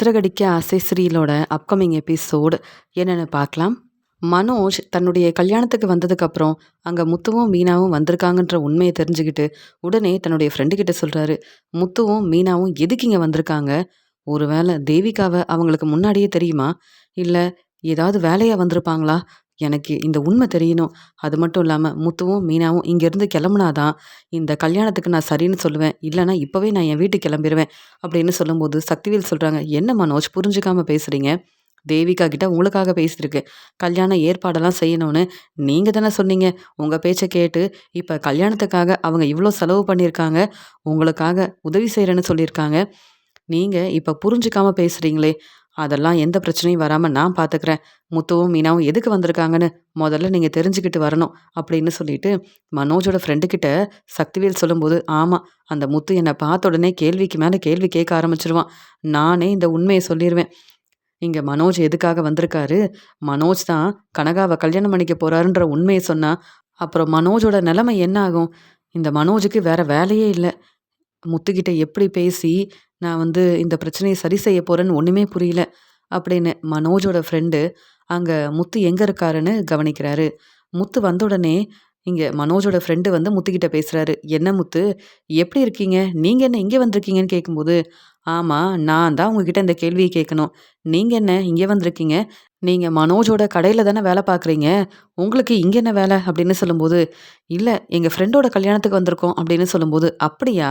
சிறகடிக்க ஆசை சீரியலோட upcoming episode என்னென்னு பார்க்கலாம். மனோஜ் தன்னுடைய கல்யாணத்துக்கு வந்ததுக்கப்புறம் அங்கே முத்துவும் மீனாவும் வந்திருக்காங்கன்ற உண்மையை தெரிஞ்சுக்கிட்டு உடனே தன்னுடைய ஃப்ரெண்டு கிட்ட சொல்கிறாரு. முத்துவும் மீனாவும் எதுக்கு இங்கே வந்திருக்காங்க? ஒருவேளை தேவிகாவை அவங்களுக்கு முன்னாடியே தெரியுமா? இல்லை ஏதாவது வேலையாக வந்திருப்பாங்களா? எனக்கு இந்த உண்மை தெரியணும். அது மட்டும் இல்லாமல் முத்துவும் மீனாவும் இங்கேருந்து கிளம்புனாதான் இந்த கல்யாணத்துக்கு நான் சரின்னு சொல்லுவேன். இல்லைனா இப்போவே நான் என் வீட்டுக்கு கிளம்பிடுவேன் அப்படின்னு சொல்லும்போது சக்திவேல் சொல்கிறாங்க, என்ன மனோஜ் புரிஞ்சுக்காம பேசுகிறீங்க? தேவிகா கிட்ட உங்களுக்காக பேசியிருக்கு. கல்யாண ஏற்பாடெல்லாம் செய்யணும்னு நீங்கள் தானே சொன்னீங்க. உங்கள் பேச்சை கேட்டு இப்போ கல்யாணத்துக்காக அவங்க இவ்வளோ செலவு பண்ணியிருக்காங்க. உங்களுக்காக உதவி செய்கிறேன்னு சொல்லியிருக்காங்க. நீங்கள் இப்போ புரிஞ்சுக்காம பேசுகிறீங்களே, அதெல்லாம் எந்த பிரச்சனையும் வராமல் நான் பார்த்துக்கிறேன். முத்துவும் மீனாவும் எதுக்கு வந்திருக்காங்கன்னு முதல்ல நீங்கள் தெரிஞ்சுக்கிட்டு வரணும் அப்படின்னு சொல்லிட்டு மனோஜோட ஃப்ரெண்டுக்கிட்ட சக்திவேல் சொல்லும்போது, ஆமாம், அந்த முத்து என்னை பார்த்த உடனே கேள்விக்கு மேலே கேள்வி கேட்க ஆரம்பிச்சிருவான். நானே இந்த உண்மையை சொல்லிடுவேன். இங்கே மனோஜ் எதுக்காக வந்திருக்காரு? மனோஜ் தான் கனகாவை கல்யாணம் பண்ணிக்க போறாருன்ற உண்மையை சொன்னா அப்புறம் மனோஜோட நிலைமை என்ன ஆகும்? இந்த மனோஜுக்கு வேற வேலையே இல்லை. முத்துக்கிட்ட எப்படி பேசி நான் இந்த பிரச்சனையை சரி செய்ய போறேன்னு ஒண்ணுமே புரியல அப்படின்னு மனோஜோட ஃப்ரெண்டு அங்க முத்து எங்க இருக்காருன்னு கவனிக்கிறாரு. முத்து வந்த உடனே இங்க மனோஜோட ஃப்ரெண்டு முத்துக்கிட்ட பேசுறாரு. என்ன முத்து, எப்படி இருக்கீங்க? நீங்க என்ன இங்க வந்திருக்கீங்கன்னு கேட்கும்போது, ஆமா, நான் தான் உங்ககிட்ட இந்த கேள்வியை கேட்கணும். நீங்க என்ன இங்க வந்திருக்கீங்க? நீங்க மனோஜோட கடையில தானே வேலை பார்க்குறீங்க. உங்களுக்கு இங்க என்ன வேலை அப்படின்னு சொல்லும்போது, இல்ல எங்க ஃப்ரெண்டோட கல்யாணத்துக்கு வந்திருக்கோம் அப்படின்னு சொல்லும்போது, அப்படியா?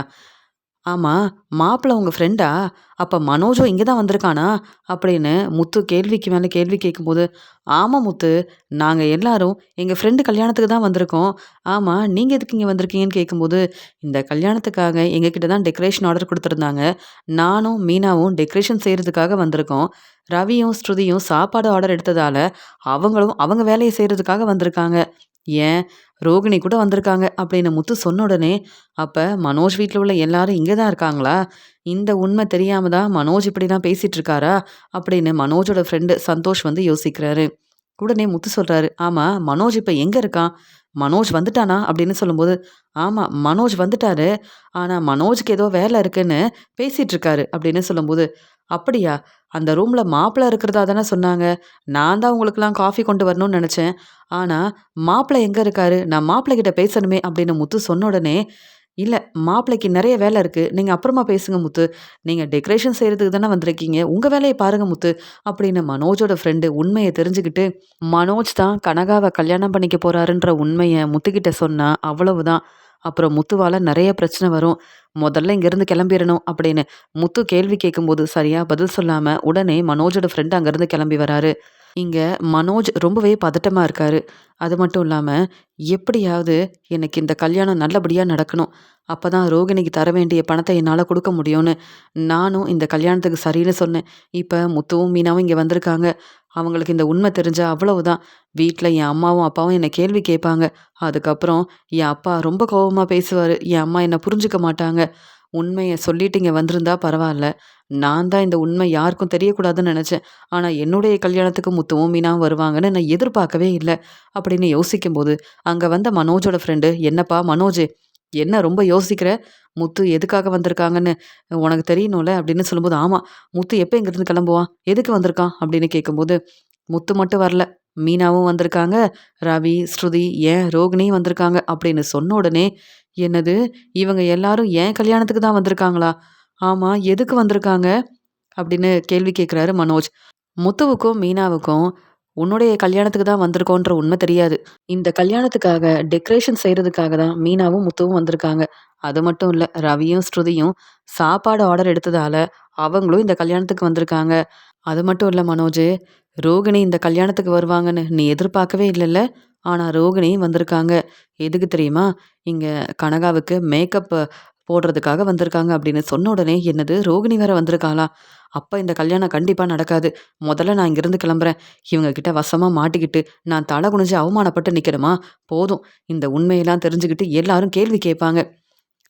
ஆமா, மாப்பிள உங்க ஃப்ரெண்டா? அப்ப மனோஜும் இங்க தான் வந்திருக்கானா? அப்படின்னு முத்து கேள்விக்கு மேல கேள்வி கேட்கும்போது, ஆமா முத்து, நாங்க எல்லாரும் எங்க ஃப்ரெண்டு கல்யாணத்துக்கு தான் வந்திருக்கோம். ஆமா, நீங்க எதுக்கு இங்க வந்திருக்கீங்கன்னு கேட்கும்போது, இந்த கல்யாணத்துக்காக எங்ககிட்ட தான் டெக்கரேஷன் ஆர்டர் குடுத்துருந்தாங்க. நானும் மீனாவும் டெக்கரேஷன் செய்றதுக்காக வந்திருக்கோம். ரவியும், ஸ்ருதியும் சாப்பாடு ஆர்டர் எடுத்ததால, அவங்களும் அவங்க வேலைய செய்றதுக்காக வந்திருக்காங்க. ஏன் ரோகிணி கூட வந்திருக்காங்க அப்படின்னு முத்து சொன்ன உடனே, அப்ப மனோஜ் வீட்ல உள்ள எல்லாரும் இங்க தான் இருக்காங்களா? இந்த உண்மை தெரியாம தான் மனோஜ் இப்படிலாம் பேசிட்டு இருக்காரா? அப்படின்னு மனோஜோட ஃப்ரெண்டு சந்தோஷ் யோசிக்கிறாரு. உடனே முத்து சொல்றாரு, ஆமா, மனோஜ் இப்ப எங்க இருக்கான்? மனோஜ் வந்துட்டானா? அப்படின்னு சொல்லும்போது, ஆமா, மனோஜ் வந்துட்டாரு. ஆனா மனோஜ்க்கு ஏதோ வேலை இருக்குன்னு பேசிட்டு இருக்காரு அப்படின்னு சொல்லும்போது, அப்படியா? அந்த ரூம்ல மாப்பிள்ளை இருக்கிறதா தானே சொன்னாங்க. நான் தான் உங்களுக்கெல்லாம் காஃபி கொண்டு வரணும்னு நினைச்சேன். ஆனா மாப்பிள்ளை எங்க இருக்காரு? நான் மாப்பிள்ளை கிட்ட பேசணுமே அப்படின்னு முத்து சொன்ன உடனே, இல்ல, மாப்பிள்ளைக்கு நெறைய வேலை இருக்கு. நீங்க அப்புறமா பேசுங்க முத்து. நீங்க டெக்கரேஷன் செய்றதுக்கு தானே வந்திருக்கீங்க. உங்க வேலைய பாருங்க முத்து. அப்படின்னு மனோஜோட ஃப்ரெண்டு உண்மைய தெரிஞ்சுக்கிட்டு, மனோஜ் தான் கனகாவ கல்யாணம் பண்ணிக்க போறாருன்ற உண்மைய முத்துக்கிட்ட சொன்னா அவ்வளவுதான். அப்புறம் முத்துவால நெறைய பிரச்சனை வரும். முதல்ல இங்கேருந்து கிளம்பிறணும் அப்படின்னு முத்து கேள்வி கேட்கும்போது சரியா பதில் சொல்லாம உடனே மனோஜோட ஃப்ரெண்ட் அங்கேருந்து கிளம்பி வராரு. இங்க மனோஜ் ரொம்பவே பதட்டமா இருக்காரு. அது மட்டும் இல்லாம, எப்படியாவது எனக்கு இந்த கல்யாணம் நல்லபடியா நடக்கணும். அப்பதான் ரோகிணிக்கு தர வேண்டிய பணத்த என்னால குடுக்க முடியும்னு, நானும் இந்த கல்யாணத்துக்கு சரின்னு சொன்னேன். இப்ப முத்துவும், மீனாவும் இங்க வந்திருக்காங்க. அவங்களுக்கு இந்த உண்மை தெரிஞ்சா அவ்வளவுதான். வீட்ல என் அம்மாவும், அப்பாவும் என்ன கேள்வி கேட்பாங்க. அதுக்கப்புறம் என் அப்பா ரொம்ப கோவமா பேசுவாரு. என் அம்மா என்ன புரிஞ்சுக்க மாட்டாங்க. உண்மைய சொல்லிட்டு இங்க வந்திருந்தா பரவால்ல. நான் தான் இந்த உண்மை யாருக்கும் தெரியக்கூடாதுன்னு நெனச்சேன். ஆனா என்னுடைய கல்யாணத்துக்கு முத்துவும், மீனாவும் வருவாங்கன்னு நான் எதிர்பார்க்கவே இல்ல. அப்படின்னு யோசிக்கும்போது, அங்க வந்த மனோஜோட ஃப்ரெண்டு, "என்னப்பா மனோஜு, என்ன ரொம்ப யோசிக்கிற? முத்து எதுக்காக வந்திருக்காங்கன்னு உனக்கு தெரியணும்ல?" அப்படின்னு சொல்லும்போது, "ஆமா, முத்து எப்ப இங்கேருந்து கிளம்புவான்? எதுக்கு வந்திருக்கான்?" அப்படின்னு கேட்கும்போது, "முத்து மட்டும் வரல. மீனாவும் வந்திருக்காங்க. ரவி, ஸ்ருதி, ஏன் ரோகிணியும் வந்திருக்காங்க." அப்படின்னு சொன்ன உடனே, "என்னது? இவங்க எல்லாரும் என் கல்யாணத்துக்கு தான் வந்திருக்காங்களா? ஆமா, எதுக்கு வந்திருக்காங்க?" அப்படின்னு கேள்வி கேட்குறாரு மனோஜ். முத்துவுக்கும், மீனாவுக்கும் உன்னுடைய கல்யாணத்துக்கு தான் வந்திருக்கோன்ற உண்மை தெரியாது. இந்த கல்யாணத்துக்காக டெக்கரேஷன் செய்றதுக்காக தான் மீனாவும், முத்துவும் வந்திருக்காங்க. அது மட்டும் இல்ல, ரவியும், ஸ்ருதியும் சாப்பாடு ஆர்டர் எடுத்ததால அவங்களும் இந்த கல்யாணத்துக்கு வந்திருக்காங்க. அது மட்டும் இல்ல மனோஜு, ரோகிணி இந்த கல்யாணத்துக்கு வருவாங்கன்னு நீ எதிர்பார்க்கவே இல்லல்ல? ஆனா ரோகிணி வந்திருக்காங்க. எதுக்கு தெரியுமா? இங்க கனகாவுக்கு மேக்கப் போடுறதுக்காக வந்திருக்காங்க அப்படின்னு சொன்ன உடனே, என்னது ரோகிணி வேற வந்திருக்காளா? அப்ப இந்த கல்யாணம் கண்டிப்பா நடக்காது. முதல்ல நான் இங்கிருந்து கிளம்புறேன். இவங்க கிட்ட வசமா மாட்டிக்கிட்டு நான் தலை குனிஞ்சு அவமானப்பட்டு நிக்கணுமா? போதும். இந்த உண்மையெல்லாம் தெரிஞ்சுக்கிட்டு எல்லாரும் கேள்வி கேட்பாங்க.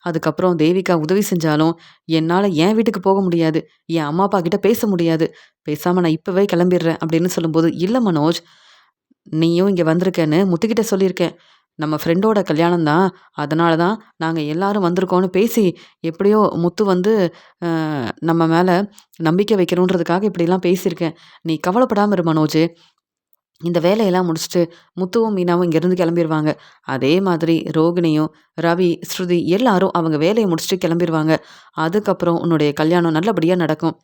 அதுக்கப்புறம் தேவிகா உதவி செஞ்சாலும், என்னால என் வீட்டுக்கு போக முடியாது. என் அம்மா, அப்பா கிட்ட பேச முடியாது. பேசாம நான் இப்பவே கிளம்பிடுறேன் அப்படின்னு சொல்லும்போது, இல்ல மனோஜ், நீயும் இங்க வந்திருக்கேன்னு முத்துக்கிட்ட சொல்லியிருக்கேன். நம்ம ஃப்ரெண்டோட கல்யாணம் தான். அதனால தான் நாங்க எல்லாரும் வந்திருக்கோம்னு பேசி, எப்படியோ முத்து வந்து அ நம்ம மேல நம்பிக்கை வைக்கணுன்றதுக்காக இப்படிலாம் பேசியிருக்கேன். நீ கவலைப்படாம இரு மனோஜு. இந்த வேலையெல்லாம் முடிச்சுட்டு முத்துவும், மீனாவும் இங்கேருந்து கிளம்பிருவாங்க. அதே மாதிரி ரோகிணியும், ரவி, ஸ்ருதி எல்லாரும் அவங்க வேலைய முடிச்சுட்டு கிளம்பிருவாங்க. அதுக்கப்புறம் உன்னுடைய கல்யாணம் நல்லபடியா நடக்கும்.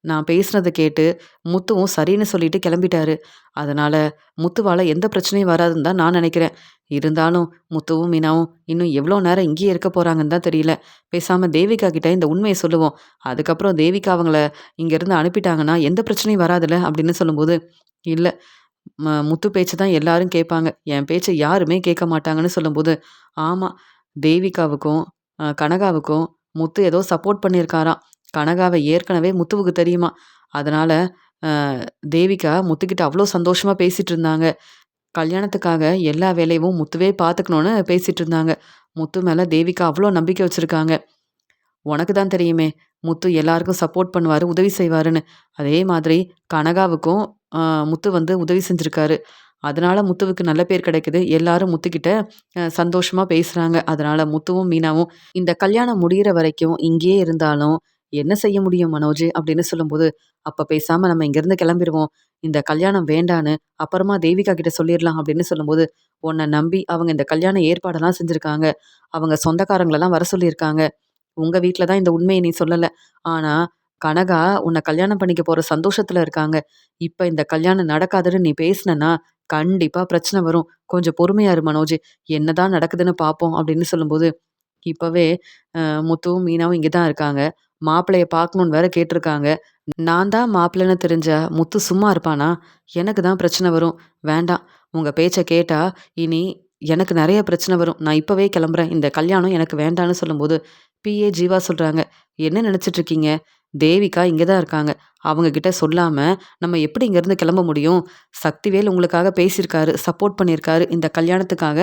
நான் பேசினத கேட்டு முத்துவும் சரின்னு சொல்லிட்டு கிளம்பிட்டாரு. அதனால முத்துவால எந்த பிரச்சனையும் வராதுன்னு தான் நான் நினைக்கிறேன். இருந்தாலும் முத்துவும், மீனாவும் இன்னும் எவ்வளோ நேரம் இங்கேயே இருக்க போறாங்கன்னு தான் தெரியல. பேசாம தேவிகா கிட்ட இந்த உண்மைய சொல்லுவோம். அதுக்கப்புறம் தேவிகா அவங்கள இங்கேருந்து அனுப்பிட்டாங்கன்னா, எந்த பிரச்சனையும் வராதுல்ல அப்படின்னு சொல்லும்போது, இல்ல முத்து பேச்ச தான் எல்லாரும் கேட்பாங்க. என் பேச்ச யாருமே கேட்க மாட்டாங்கன்னு சொல்லும்போது, ஆமா தேவிகாவுக்கும், கனகாவுக்கும் முத்து ஏதோ சப்போர்ட் பண்ணியிருக்காராம். கனகாவ ஏற்கனவே முத்துவுக்கு தெரியுமாம். அதனால அ தேவிகா முத்துக்கிட்ட அவ்ளோ சந்தோஷமா பேசிட்டு இருந்தாங்க. கல்யாணத்துக்காக எல்லா வேலையும் முத்துவே பார்த்துக்கணும்னு பேசிட்டு இருந்தாங்க. முத்து மேல தேவிகா அவ்ளோ நம்பிக்கை வச்சிருக்காங்க. உனக்கு தான் தெரியுமே! முத்து எல்லாருக்கும் சப்போர்ட் பண்ணுவாரு, உதவி செய்வாருன்னு. அதே மாதிரி கனகாவுக்கும் அ முத்து வந்து உதவி செஞ்சிருக்காரு. அதனால முத்துவுக்கு நல்ல பேர் கிடைக்குது. எல்லாரும் முத்துக்கிட்ட சந்தோஷமா பேசுறாங்க. அதனால முத்துவும், மீனாவும் இந்த கல்யாணம் முடியிற வரைக்கும் இங்கேயே இருந்தாலும், "என்ன செய்ய முடியும் மனோஜ்?" அப்படின்னு சொல்லும்போது, "அப்ப பேசாம நம்ம இங்கேருந்து கிளம்பிருவோம். இந்த கல்யாணம் வேண்டான்னு அப்புறமா தேவிகா கிட்ட சொல்லிர்லாம்." அப்படின்னு சொல்லும்போது, "உன்ன நம்பி அவங்க இந்த கல்யாண ஏற்பாடெல்லாம் செஞ்சிருக்காங்க. அவங்க சொந்தக்காரங்களலாம் வர சொல்லியிருக்காங்க. உங்க வீட்ல தான் இந்த உண்மைய நீ சொல்லல. ஆனா, கனகா உன்ன கல்யாணம் பண்ணிக்க போற சந்தோஷத்துல இருக்காங்க. இப்ப இந்த கல்யாணம் நடக்காதுன்னு நீ பேசுனன்னா, கண்டிப்பா பிரச்சனை வரும். கொஞ்சம் பொறுமையா இரு மனோஜ். என்னதான் நடக்குதுன்னு பார்ப்போம்." அப்படின்னு சொல்லும்போது, இப்பவே அ முத்துவும், மீனாவும் இங்க தான் இருக்காங்க. மாப்பிள்ளைய பார்க்கணும்னு வேற கேட்டுருக்காங்க. நான் தான் மாப்பிள்ளைன்னு தெரிஞ்சா முத்து சும்மா இருப்பானா? எனக்கு தான் பிரச்சனை வரும். வேண்டாம். உங்க பேச்ச கேட்டா, இனி எனக்கு நெறைய பிரச்சனை வரும். நான் இப்பவே கிளம்புறேன். இந்த கல்யாணம் எனக்கு வேண்டான்னு சொல்லும்போது, பிஏ ஜீவா சொல்றாங்க. என்ன நெனச்சிட்டு இருக்கீங்க? தேவிகா இங்க தான் இருக்காங்க. அவங்க கிட்ட சொல்லாம நம்ம எப்படி இங்கேருந்து கிளம்ப முடியும்? சக்திவேல் உங்களுக்காக பேசியிருக்காரு. சப்போர்ட் பண்ணியிருக்காரு. இந்த கல்யாணத்துக்காக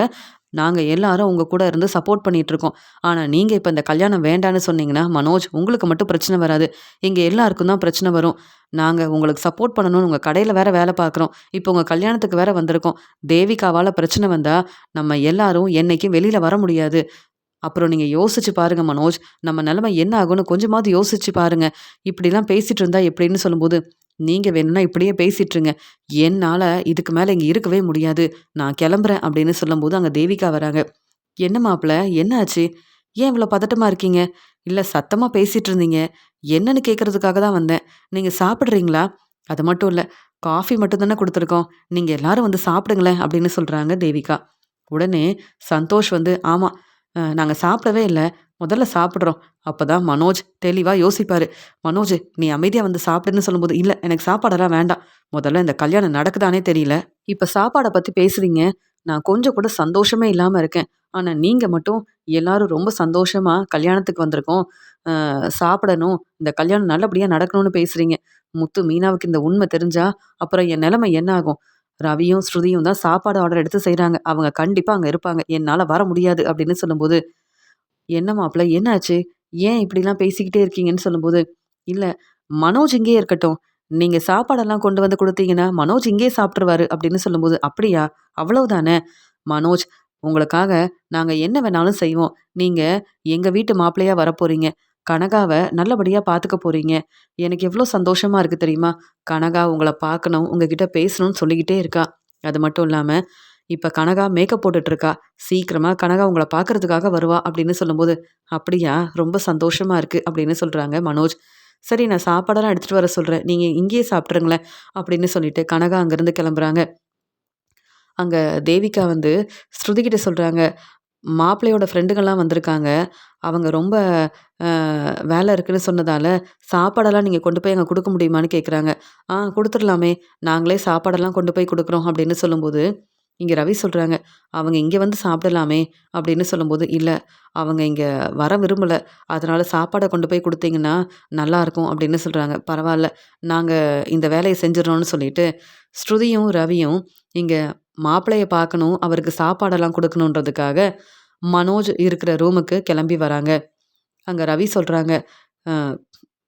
நாங்க எல்லாரும் உங்க கூட இருந்து சப்போர்ட் பண்ணிட்டு இருக்கோம். ஆனா நீங்க இப்ப இந்த கல்யாணம் வேண்டான்னு சொன்னீங்கன்னா, மனோஜ் உங்களுக்கு மட்டும் பிரச்சனை வராது. எங்க எல்லாருக்கும் தான் பிரச்சனை வரும். நாங்க உங்களுக்கு சப்போர்ட் பண்ணணும்னு உங்க கடையில வேற வேலை பார்க்குறோம். இப்போ உங்க கல்யாணத்துக்கு வேற வந்திருக்கோம். தேவிகாவால பிரச்சனை வந்தா, நம்ம எல்லாரும் என்னைக்கும் வெளியில வர முடியாது. அப்புறம் நீங்க யோசிச்சு பாருங்க மனோஜ். நம்ம நிலைமை என்ன ஆகும்னு கொஞ்சமாவது யோசிச்சு பாருங்க. இப்படிலாம் பேசிட்டு இருந்தா எப்படின்னு சொல்லும்போது, நீங்க வேணும்னா இப்படியே பேசிட்டுருங்க. என்னால இதுக்கு மேல இங்க இருக்கவே முடியாது. நான் கிளம்புறேன் அப்படின்னு சொல்லும்போது, அங்க தேவிகா வராங்க. என்ன மாப்பிள? என்ன ஆச்சு? ஏன் இவ்வளோ பதட்டமா இருக்கீங்க? இல்ல சத்தமா பேசிட்டு இருந்தீங்க. என்னன்னு கேட்கறதுக்காக தான் வந்தேன். நீங்க சாப்பிடுறீங்களா? அது மட்டும் இல்ல. காஃபி மட்டும் தானே குடுத்துருக்கோம். நீங்க எல்லாரும் வந்து சாப்பிடுங்களேன் அப்படின்னு சொல்றாங்க தேவிகா. உடனே சந்தோஷ் வந்து, ஆமா. நாங்க சாப்பிடவே இல்ல. முதல்ல சாப்பிடுறோம். அப்பதான் மனோஜ் தெளிவா யோசிப்பாரு. மனோஜ் நீ அமைதியா வந்து சாப்பிடுன்னு சொல்லும்போது, இல்ல எனக்கு சாப்பாடெல்லாம் வேண்டாம். முதல்ல இந்த கல்யாணம் நடக்குதான்னே தெரியல. இப்ப சாப்பாட பத்தி பேசுறீங்க. நான் கொஞ்சம் கூட சந்தோஷமே இல்லாம இருக்கேன். ஆனா நீங்க மட்டும் எல்லாரும் ரொம்ப சந்தோஷமா கல்யாணத்துக்கு வந்திருக்கோம். சாப்பிடணும். இந்த கல்யாணம் நல்லபடியா நடக்கணும்னு பேசுறீங்க. முத்து, மீனாவுக்கு இந்த உண்மை தெரிஞ்சா, அப்புறம் என் நிலைமை என்ன ஆகும்? ரவியும், ஸ்ருதியும் தான் சாப்பாடு ஆர்டர் எடுத்து செய்றாங்க. அவங்க கண்டிப்பா அங்க இருப்பாங்க. என்னால வர முடியாது அப்படின்னு சொல்லும்போது, "என்ன மாப்பிள என்னாச்சு? ஏன் இப்படிலாம் பேசிக்கிட்டே இருக்கீங்கன்னு?" சொல்லும்போது, "இல்ல மனோஜ் இங்கேயே இருக்கட்டும். நீங்க சாப்பாடெல்லாம் கொண்டு வந்து குடுத்தீங்கன்னா, மனோஜ் இங்கேயே சாப்ட்டுருவாரு." அப்படின்னு சொல்லும்போது, "அப்படியா? அவ்வளவுதானே? மனோஜ் உங்களுக்காக நாங்க என்ன வேணாலும் செய்வோம். நீங்க எங்க வீட்டு மாப்பிள்ளையா வரப்போறீங்க. கனகாவ நல்லபடியா பாத்துக்க போறீங்க. எனக்கு எவ்ளோ சந்தோஷமா இருக்கு தெரியுமா? கனகா உங்கள பார்க்கணும், உங்ககிட்ட பேசணும்னு சொல்லிக்கிட்டே இருக்கா. அது மட்டும் இல்லாம, இப்ப கனகா மேக்கப் போட்டுட்டு இருக்கா. சீக்கிரமா கனகா உங்கள பார்க்கறதுக்காக வருவா." அப்படின்னு சொல்லும்போது, "அப்படியா? ரொம்ப சந்தோஷமா இருக்கு." அப்படின்னு சொல்றாங்க மனோஜ். "சரி நான் சாப்பாடெல்லாம் எடுத்துட்டு வர சொல்றேன். நீங்க இங்கேயே சாப்ட்டுருங்களேன்." அப்படின்னு சொல்லிட்டு கனகா அங்கருந்து கிளம்புறாங்க. அங்க தேவிகா வந்து ஸ்ருதிகிட்ட சொல்றாங்க, "மாப்பிள்ளையோட ஃப்ரெண்டுங்கலாம் வந்திருக்காங்க. அவங்க ரொம்ப அ வேலை இருக்குன்னு சொன்னதால, சாப்பாடெல்லாம் நீங்க கொண்டு போய் அங்க குடுக்க முடியுமான்னு?" கேட்குறாங்க. குடுத்துர்லாமே. நாங்களே சாப்பாடெல்லாம் கொண்டு போய் குடுக்குறோம்." அப்படின்னு சொல்லும்போது, இங்க ரவி சொல்றாங்க, "அவங்க இங்க வந்து சாப்பிடலாமே." அப்படின்னு சொல்லும்போது, "இல்ல, அவங்க இங்க வர விரும்பல. அதனால சாப்பாட கொண்டு போய் குடுத்தீங்கன்னா நல்லாருக்கும்." அப்படின்னு சொல்றாங்க. "பரவால்ல. நாங்க இந்த வேலைய செஞ்சுர்றோம்னு" சொல்லிட்டு, ஸ்ருதியும், ரவியும் இங்க மாப்பிள்ளைய பார்க்கணும், அவருக்கு சாப்பாடெல்லாம் குடுக்கணுன்றதுக்காக, மனோஜ் இருக்கிற ரூமுக்கு கிளம்பி வராங்க. அங்க ரவி சொல்றாங்க, "அ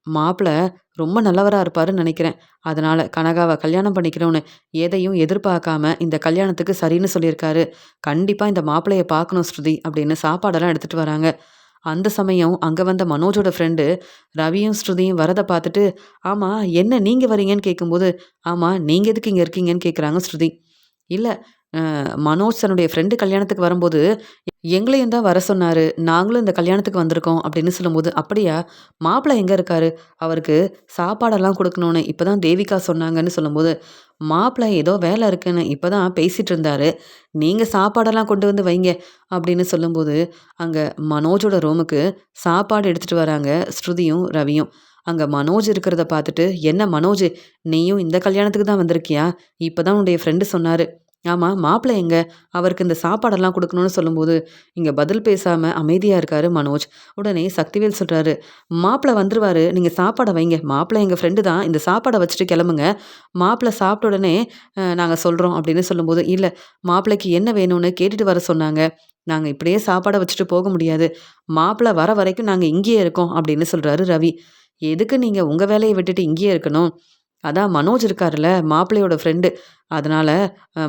மாப்பிள ரொம்ப நல்லவரா இருப்பாருன்னு நெனைக்கிறேன். அதனால கனகாவ கல்யாணம் பண்ணிக்கணும்னு எதையும் எதிர்பார்க்காம இந்த கல்யாணத்துக்கு சரின்னு சொல்லியிருக்காரு. கண்டிப்பா இந்த மாப்பிள்ளைய பார்க்கணும் ஸ்ருதி அப்படின்னு சாப்பாடெல்லாம் எடுத்துட்டு வராங்க. அந்த சமயம் அங்க வந்த மனோஜோட ஃப்ரெண்டு ரவியும், ஸ்ருதியும் வரத பார்த்துட்டு, "ஆமா என்ன நீங்க வரீங்கன்னு?" கேட்கும்போது, "ஆமா நீங்க எதுக்கு இங்க இருக்கீங்கன்னு?" கேட்குறாங்க ஸ்ருதி. "இல்ல மனோஜ் தன்னுடைய ஃப்ரெண்டு கல்யாணத்துக்கு வரும்போது எங்களையும் தான் வர சொன்னாரு. நாங்களும் இந்த கல்யாணத்துக்கு வந்திருக்கோம்." அப்படின்னு சொல்லும்போது, "அப்படியா? மாப்பிள எங்க இருக்காரு? அவருக்கு சாப்பாடெல்லாம் குடுக்கணும்னு இப்ப தான் தேவிகா சொன்னாங்கன்னு." சொல்லும்போது, "மாப்பிள ஏதோ வேல இருக்குன்னு இப்ப தான் பேசிட்டு இருந்தாரு. நீங்க சாப்பாடெல்லாம் கொண்டு வந்து வைங்க." அப்படின்னு சொல்லும்போது, அங்க மனோஜோட ரூமுக்கு சாப்பாடு எடுத்துட்டு வராங்க ஸ்ருதியும், ரவியும். அங்க மனோஜ் இருக்கிறத பார்த்துட்டு, "என்ன மனோஜ், நீயும் இந்த கல்யாணத்துக்கு தான் வந்திருக்கியா? இப்ப தான் உன்னுடைய ஃப்ரெண்டு சொன்னாரு." "ஆமா, மாப்பிள எங்க? அவருக்கு இந்த சாப்பாடெல்லாம் குடுக்கணும்னு." சொல்லும்போது, இங்க பதில் பேசாம அமைதியா இருக்காரு மனோஜ். உடனே சக்திவேல் சொல்றாரு, "மாப்பிள வந்துருவாரு. நீங்க சாப்பாட வைங்க. மாப்பிள எங்க ஃப்ரெண்டு தான். இந்த சாப்பாட வச்சுட்டு கிளம்புங்க. மாப்பிள சாப்பிட்ட உடனே நாங்க சொல்றோம்." அப்படின்னு சொல்லும்போது, "இல்ல, மாப்பிளைக்கு என்ன வேணும்னு கேட்டுட்டு வர சொன்னாங்க. நாங்க இப்படியே சாப்பாட வச்சுட்டு போக முடியாது. மாப்பிள வர வரைக்கும் நாங்க இங்கேயே இருக்கோம்." அப்படின்னு சொல்றாரு ரவி. "எதுக்கு நீங்க உங்க வேலைய விட்டுட்டு இங்கேயே இருக்கணும்? அதான் மனோஜ் இருக்காருல்ல, மாப்பிள்ளையோட ஃப்ரெண்டு. அதனால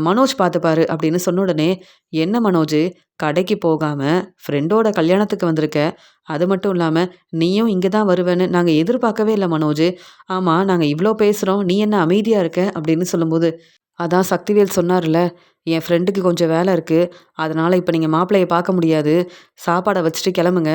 மனோஜ் பார்த்துப்பாரு." அப்படின்னு சொன்ன உடனே, "என்ன மனோஜு, கடைக்கு போகாம ஃப்ரெண்டோட கல்யாணத்துக்கு வந்திருக்க. அது மட்டும் இல்லாம நீயும் இங்க தான் வருவேன்னு நாங்க எதிர்பார்க்கவே இல்ல மனோஜு. ஆமா, நாங்க இவ்ளோ பேசுறோம். நீ என்ன அமைதியா இருக்க?" அப்படின்னு சொல்லும்போது, "அதான் சக்திவேல் சொன்னார்ல, என் ஃப்ரெண்டுக்கு கொஞ்சம் வேல இருக்கு. அதனால இப்ப நீங்க மாப்பிள்ளைய பார்க்க முடியாது. சாப்பாட வச்சுட்டு கிளம்புங்க.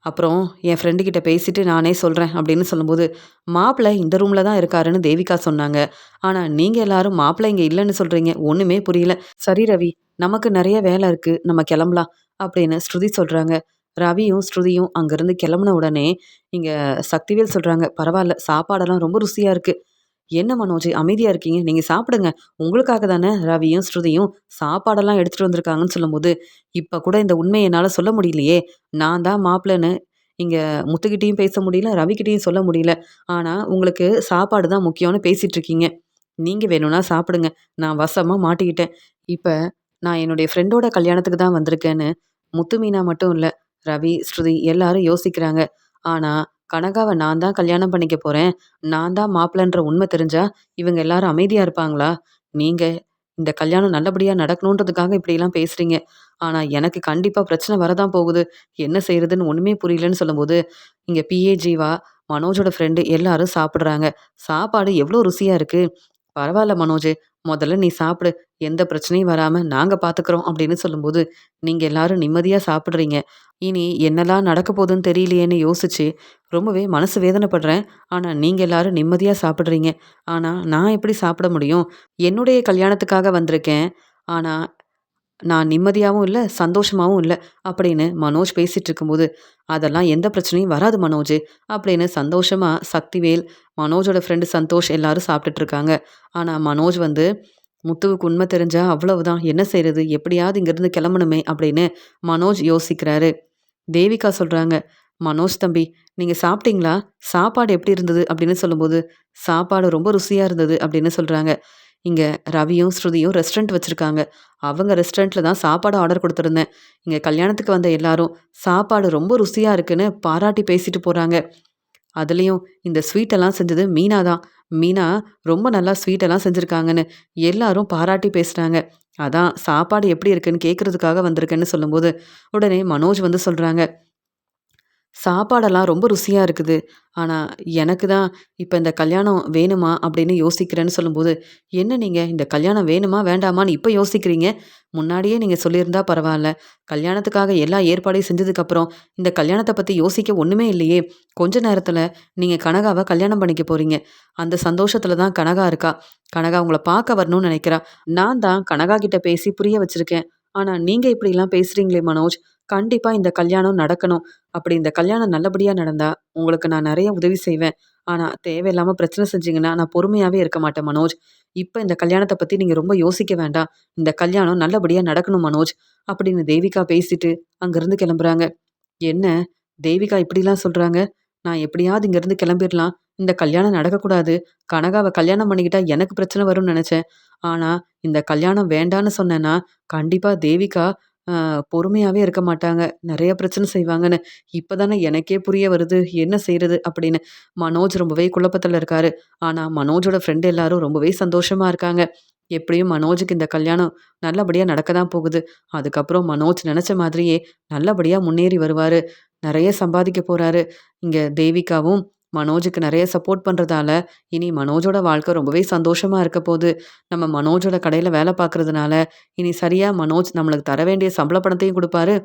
அப்புறம் என் ஃப்ரெண்டு கிட்ட பேசிட்டு நானே சொல்றேன்." அப்படின்னு சொல்லும்போது, "மாப்பிள்ளை இந்த ரூம்ல தான் இருக்காருன்னு தேவிகா சொன்னாங்க. ஆனா நீங்க எல்லாரும் மாப்பிள்ளை இங்க இல்லன்னு சொல்றீங்க. ஒண்ணுமே புரியல." "சரி ரவி, நமக்கு நெறைய வேல இருக்கு. நம்ம கிளம்பலாம்." அப்படின்னு ஸ்ருதி சொல்றாங்க. ரவியும், ஸ்ருதியும் அங்கருந்து கிளம்புன உடனே, இங்க சக்திவேல் சொல்றாங்க, "பரவால்ல, சாப்பாடெல்லாம் ரொம்ப ருசியா இருக்கு." "என்ன மனோஜ் அமைதியா இருக்கீங்க? நீங்க சாப்பிடுங்க. உங்களுக்காக தானே ரவியும், ஸ்ருதியும் சாப்பாடெல்லாம் எடுத்துட்டு வந்திருக்காங்கன்னு." சொல்லும்போது, இப்ப கூட இந்த உண்மைய என்னால சொல்ல முடியலையே! நான் தான் மாப்பிளன்னு இங்க முத்துக்கிட்டயும் பேச முடியல, ரவிக்கிட்டயும் சொல்ல முடியல. ஆனா, உங்களுக்கு சாப்பாடு தான் முக்கியம்னு பேசிட்டு இருக்கீங்க. நீங்க வேணும்னா சாப்பிடுங்க. நான் வசமா மாட்டிக்கிட்டேன். இப்ப நான் என்னுடைய ஃப்ரெண்டோட கல்யாணத்துக்கு தான் வந்திருக்கேன்னு முத்து, மீனா மட்டும் இல்ல, ரவி, ஸ்ருதி எல்லாரும் யோசிக்கிறாங்க. ஆனா, கனகாவ நான் தான் கல்யாணம் பண்ணிக்க போறேன். நான் தான் மாப்பிளன்ற உண்மை தெரிஞ்சா, இவங்க எல்லாரும் அமைதியா இருப்பாங்களா? நீங்க இந்த கல்யாணம் நல்லபடியா நடக்கணுன்றதுக்காக இப்படியெல்லாம் பேசுறீங்க. ஆனா, எனக்கு கண்டிப்பா பிரச்சனை வரதான் போகுது. என்ன செய்றதுன்னு ஒண்ணுமே புரியலன்னு சொல்லும்போது, இங்க பிஏ ஜீவா, மனோஜோட ஃப்ரெண்டு எல்லாரும் சாப்பிடுறாங்க. சாப்பாடு எவ்ளோ ருசியா இருக்கு. "பரவால்ல மனோஜு, மொதல்ல நீ சாப்பிடு. எந்த பிரச்சனையும் வராம நாங்க பாத்துக்கிறோம்." அப்படின்னு சொல்லும்போது, நீங்க எல்லாரும் நிம்மதியா சாப்பிடுறீங்க. இனி என்னலாம் நடக்க போதுன்னு தெரியலையேன்னு யோசிச்சு, ரொம்பவே மனசு வேதனைப்படுறேன். ஆனா, நீங்க எல்லாரும் நிம்மதியா சாப்பிடுறீங்க. ஆனா, நான் எப்படி சாப்பிட முடியும்? என்னுடைய கல்யாணத்துக்காக வந்திருக்கேன். ஆனா, நான் நிம்மதியாவும் இல்ல, சந்தோஷமாவும் இல்ல." அப்படின்னு மனோஜ் பேசிட்டு இருக்கும்போது, "அதெல்லாம் எந்த பிரச்சனையும் வராது மனோஜு." அப்படின்னு சந்தோஷமா சக்திவேல், மனோஜோட ஃப்ரெண்டு சந்தோஷ் எல்லாரும் சாப்பிட்டுட்டு இருக்காங்க. ஆனா, மனோஜ் வந்து, "முத்துவுக்கு உண்மை தெரிஞ்சா அவ்வளவுதான். என்ன செய்றது? எப்படியாவது இங்கிருந்து கிளம்பணுமே." அப்படின்னு மனோஜ் யோசிக்கிறாரு. தேவிகா சொல்றாங்க, "மனோஜ் தம்பி, நீங்க சாப்பிட்டீங்களா? சாப்பாடு எப்படி இருந்தது?" அப்படின்னு சொல்லும்போது, "சாப்பாடு ரொம்ப ருசியா இருந்தது." அப்படின்னு சொல்றாங்க. இங்க ரவியும், ஸ்ருதியும் ரெஸ்டாரண்ட் வச்சிருக்காங்க. அவங்க ரெஸ்டாரண்ட்ல தான் சாப்பாடு ஆர்டர் குடுத்துருந்தேன். இங்க கல்யாணத்துக்கு வந்த எல்லாரும் சாப்பாடு ரொம்ப ருசியா இருக்குன்னு பாராட்டி பேசிட்டு போறாங்க. அதுலயும் இந்த ஸ்வீட் எல்லாம் செஞ்சது மீனா தான். மீனா ரொம்ப நல்லா ஸ்வீட் எல்லாம் செஞ்சிருக்காங்கன்னு எல்லாரும் பாராட்டி பேசுறாங்க. அதான் சாப்பாடு எப்படி இருக்குன்னு கேட்கறதுக்காக வந்திருக்கேன்னு சொல்லும்போது, உடனே மனோஜ் வந்து சொல்றாங்க, "சாப்பாடெல்லாம் ரொம்ப ருசியா இருக்குது. ஆனா, எனக்கு தான் இப்ப இந்த கல்யாணம் வேணுமா? அப்படின்னு யோசிக்கிறேன்னு." சொல்லும்போது, "என்ன நீங்க இந்த கல்யாணம் வேணுமா? வேண்டாமான்னு இப்ப யோசிக்கிறீங்க? முன்னாடியே நீங்க சொல்லியிருந்தா பரவால்ல. கல்யாணத்துக்காக எல்லா ஏற்பாடையும் செஞ்சதுக்கப்புறம், இந்த கல்யாணத்த பத்தி யோசிக்க ஒண்ணுமே இல்லையே. கொஞ்ச நேரத்துல நீங்க கனகாவ கல்யாணம் பண்ணிக்க போறீங்க. அந்த சந்தோஷத்துல தான் கனகா இருக்கா. கனகா உங்கள பார்க்க வரணும்னு நெனைக்கிறா. நான் தான் கனகா கிட்ட பேசி புரிய வச்சிருக்கேன். ஆனா, நீங்க இப்படிலாம் பேசுறீங்களே மனோஜ்! கண்டிப்பா இந்த கல்யாணம் நடக்கணும். அப்படி இந்த கல்யாணம் நல்லபடியா நடந்தா, உங்களுக்கு நான் நெறைய உதவி செய்வேன். ஆனா, தேவையில்லாம பிரச்சனை செஞ்சீங்கன்னா, நான் பொறுமையாவே இருக்க மாட்டேன் மனோஜ். இப்ப இந்த கல்யாணத்த பத்தி நீங்க ரொம்ப யோசிக்க வேண்டாம். இந்த கல்யாணம் நல்லபடியா நடக்கணும் மனோஜ்." அப்படின்னு தேவிகா பேசிட்டு அங்கருந்து கிளம்புறாங்க. என்ன தேவிகா இப்படிலாம் சொல்றாங்க? நான் எப்படியாவது இங்கருந்து கிளம்பிர்லாம். இந்த கல்யாணம் நடக்கக்கூடாது. கனகாவ கல்யாணம் பண்ணிக்கிட்டா எனக்கு பிரச்சனை வரும்னு நெனச்சேன். ஆனா, இந்த கல்யாணம் வேண்டான்னு சொன்னேன்னா, கண்டிப்பா தேவிகா பொறுமையாவே இருக்க மாட்டாங்க. நெறைய பிரச்சனை செய்வாங்கன்னு. இப்ப தானே எனக்கே புரிய வருது. என்ன செய்றது? அப்படின்னு. மனோஜ் ரொம்பவே குழப்பத்துல இருக்காரு. ஆனா மனோஜோட ஃப்ரெண்ட் எல்லாரும் ரொம்பவே சந்தோஷமா இருக்காங்க. எப்படியும் மனோஜுக்கு இந்த கல்யாணம் நல்லபடியா நடக்க தான் போகுது. அதுக்கப்புறம் மனோஜ் நெனச்ச மாதிரியே நல்லபடியா முன்னேறி வருவாரு. நெறைய சம்பாதிக்க போறாரு. இங்க தேவிகாவும் மனோஜுக்கு நெறைய சப்போர்ட் பண்றதால, இனி மனோஜோட வாழ்க்கை ரொம்பவே சந்தோஷமா இருக்க போது. நம்ம மனோஜோட கடையில வேல பார்க்கறதுனால, இனி சரியா மனோஜ் நம்மளுக்கு தர வேண்டிய சம்பள பணத்தையும் குடுப்பாரு.